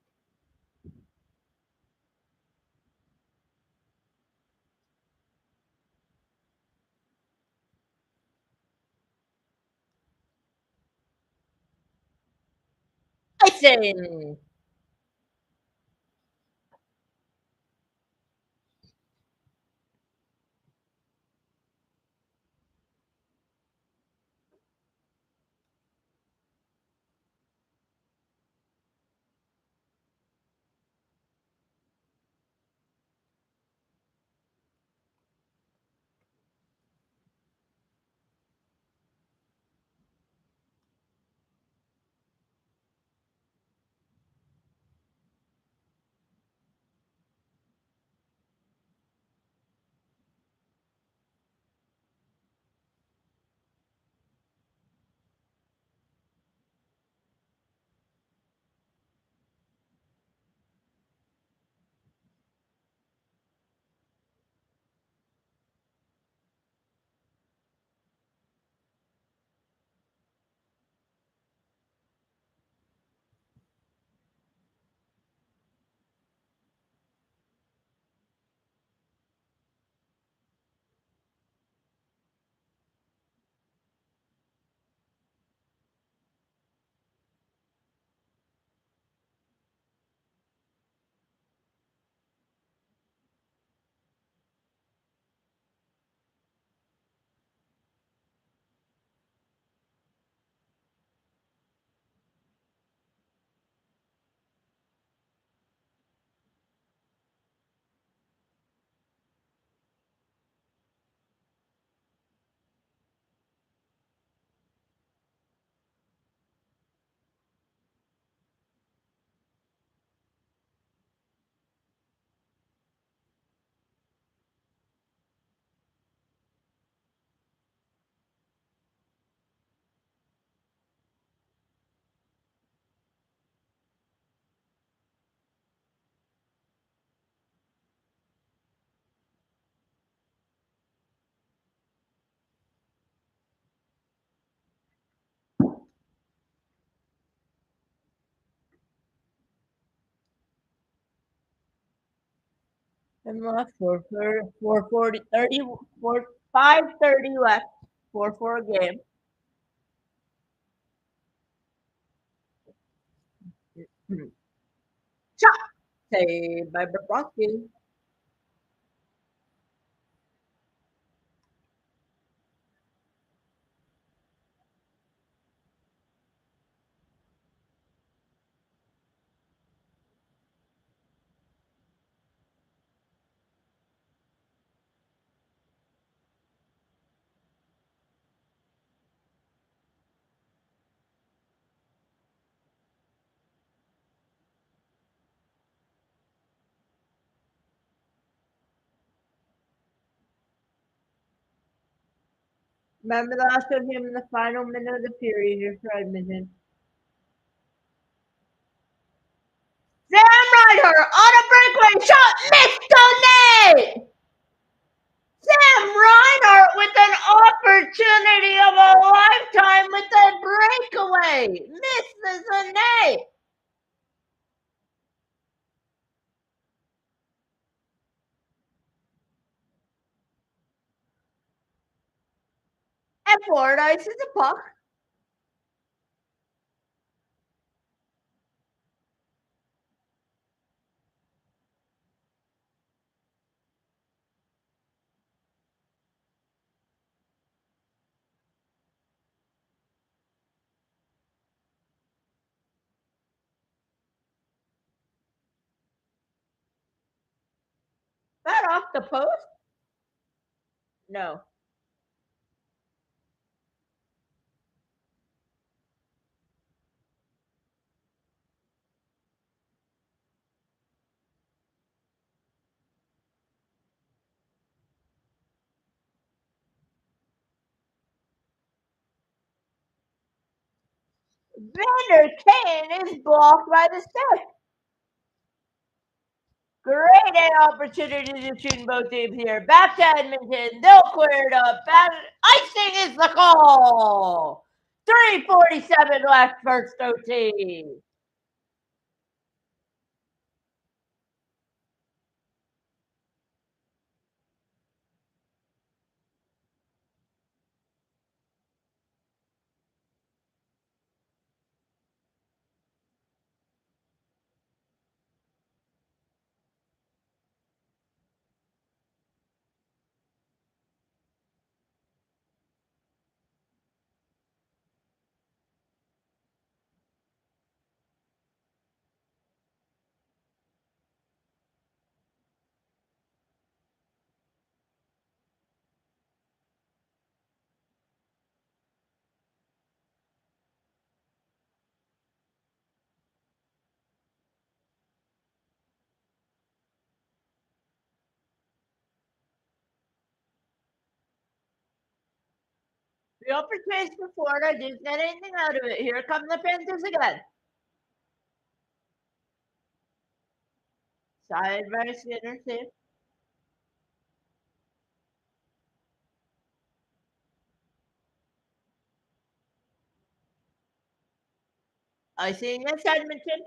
Icing! And left 440, 30, 5:30 left. 4-4 game. Shot saved by Bobrovsky. Remember the last of him in the final minute of the period here for Edmonton. Sam Reinhart on a breakaway shot, missed on net! Sam Reinhart with an opportunity of a lifetime with a breakaway, misses the net. And Florida ices the puck. That off the post? No. Vander Kane is blocked by the stick. Great A opportunity to shoot in both teams here. Back to Edmonton. They'll clear it up. Icing is the call. 3:47 left, first OT. The upper chase for Florida didn't get anything out of it. Here come the Panthers again. Side by Skinner, too. Icing against Edmonton.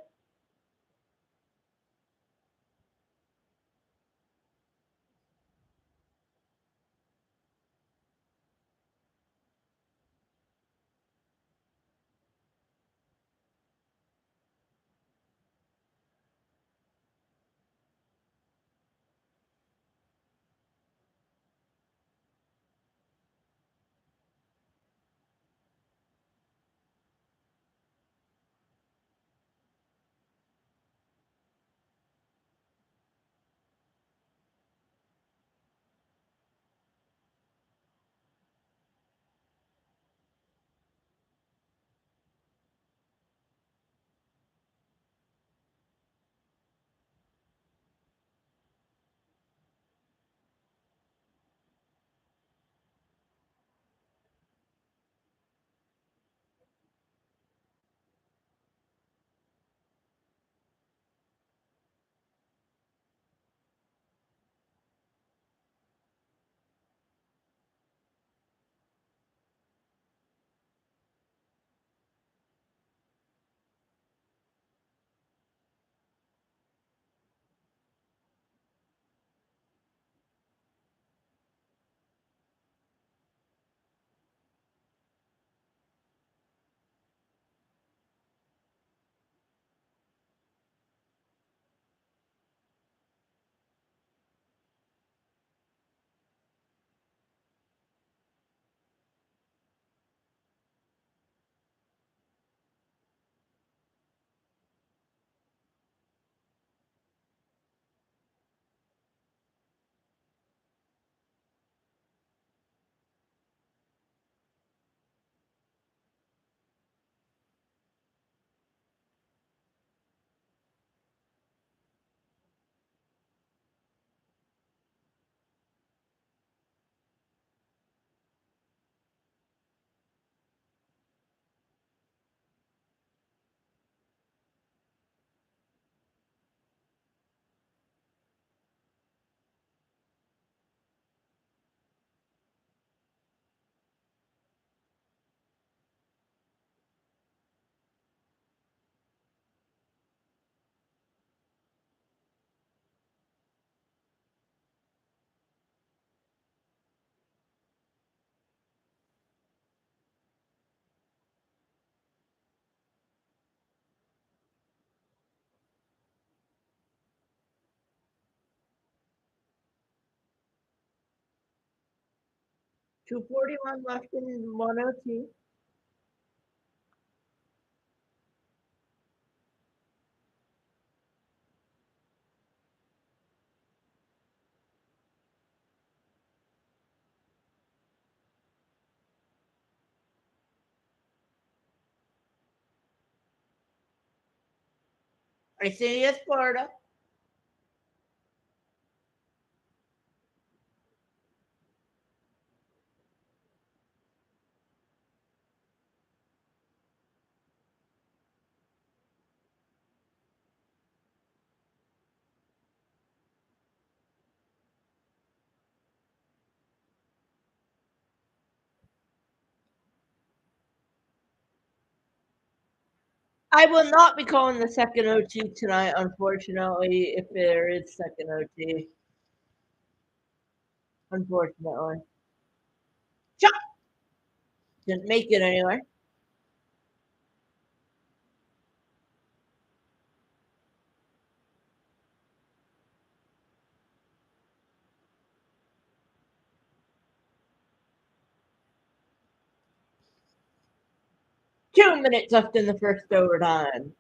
.241 left in 102. Icing against Florida. I will not be calling the second OT tonight, unfortunately, if there is second OT. Unfortunately. Shot! Didn't make it anywhere. Two minutes left in the first overtime.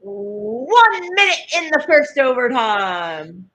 One minute in the first overtime.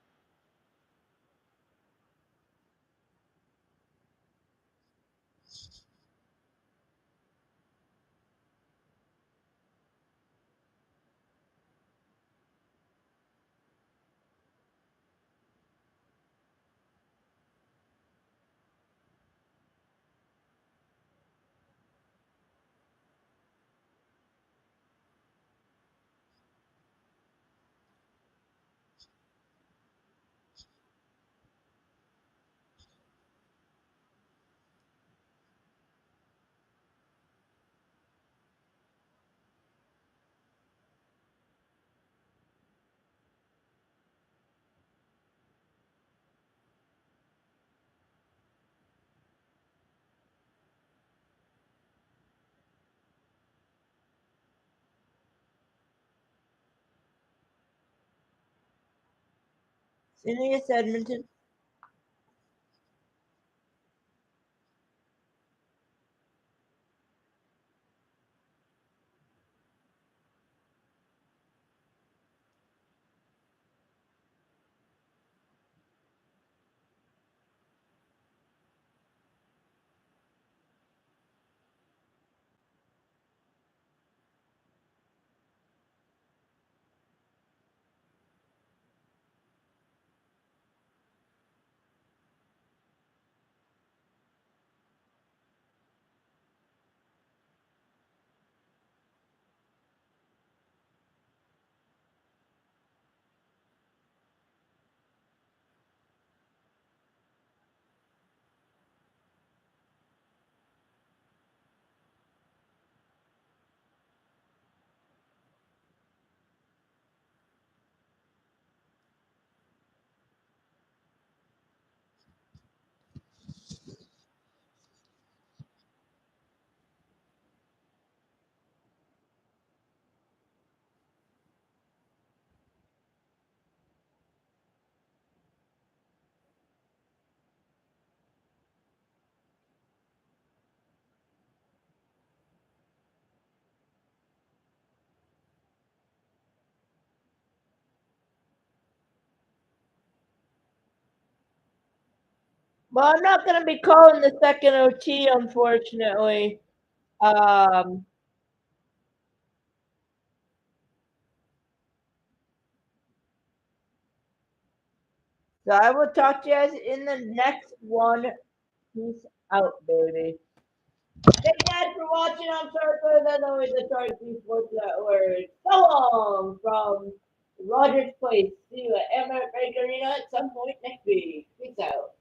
Phineas Edmonton. Well, I'm not going to be calling the second OT, unfortunately. So I will talk to you guys in the next one. Peace out, baby. Thank you guys for watching. I'm sorry for that. Always a sorry for that word. So long from Rogers Place. See you at Emirates Bank Arena at some point next week. Peace out.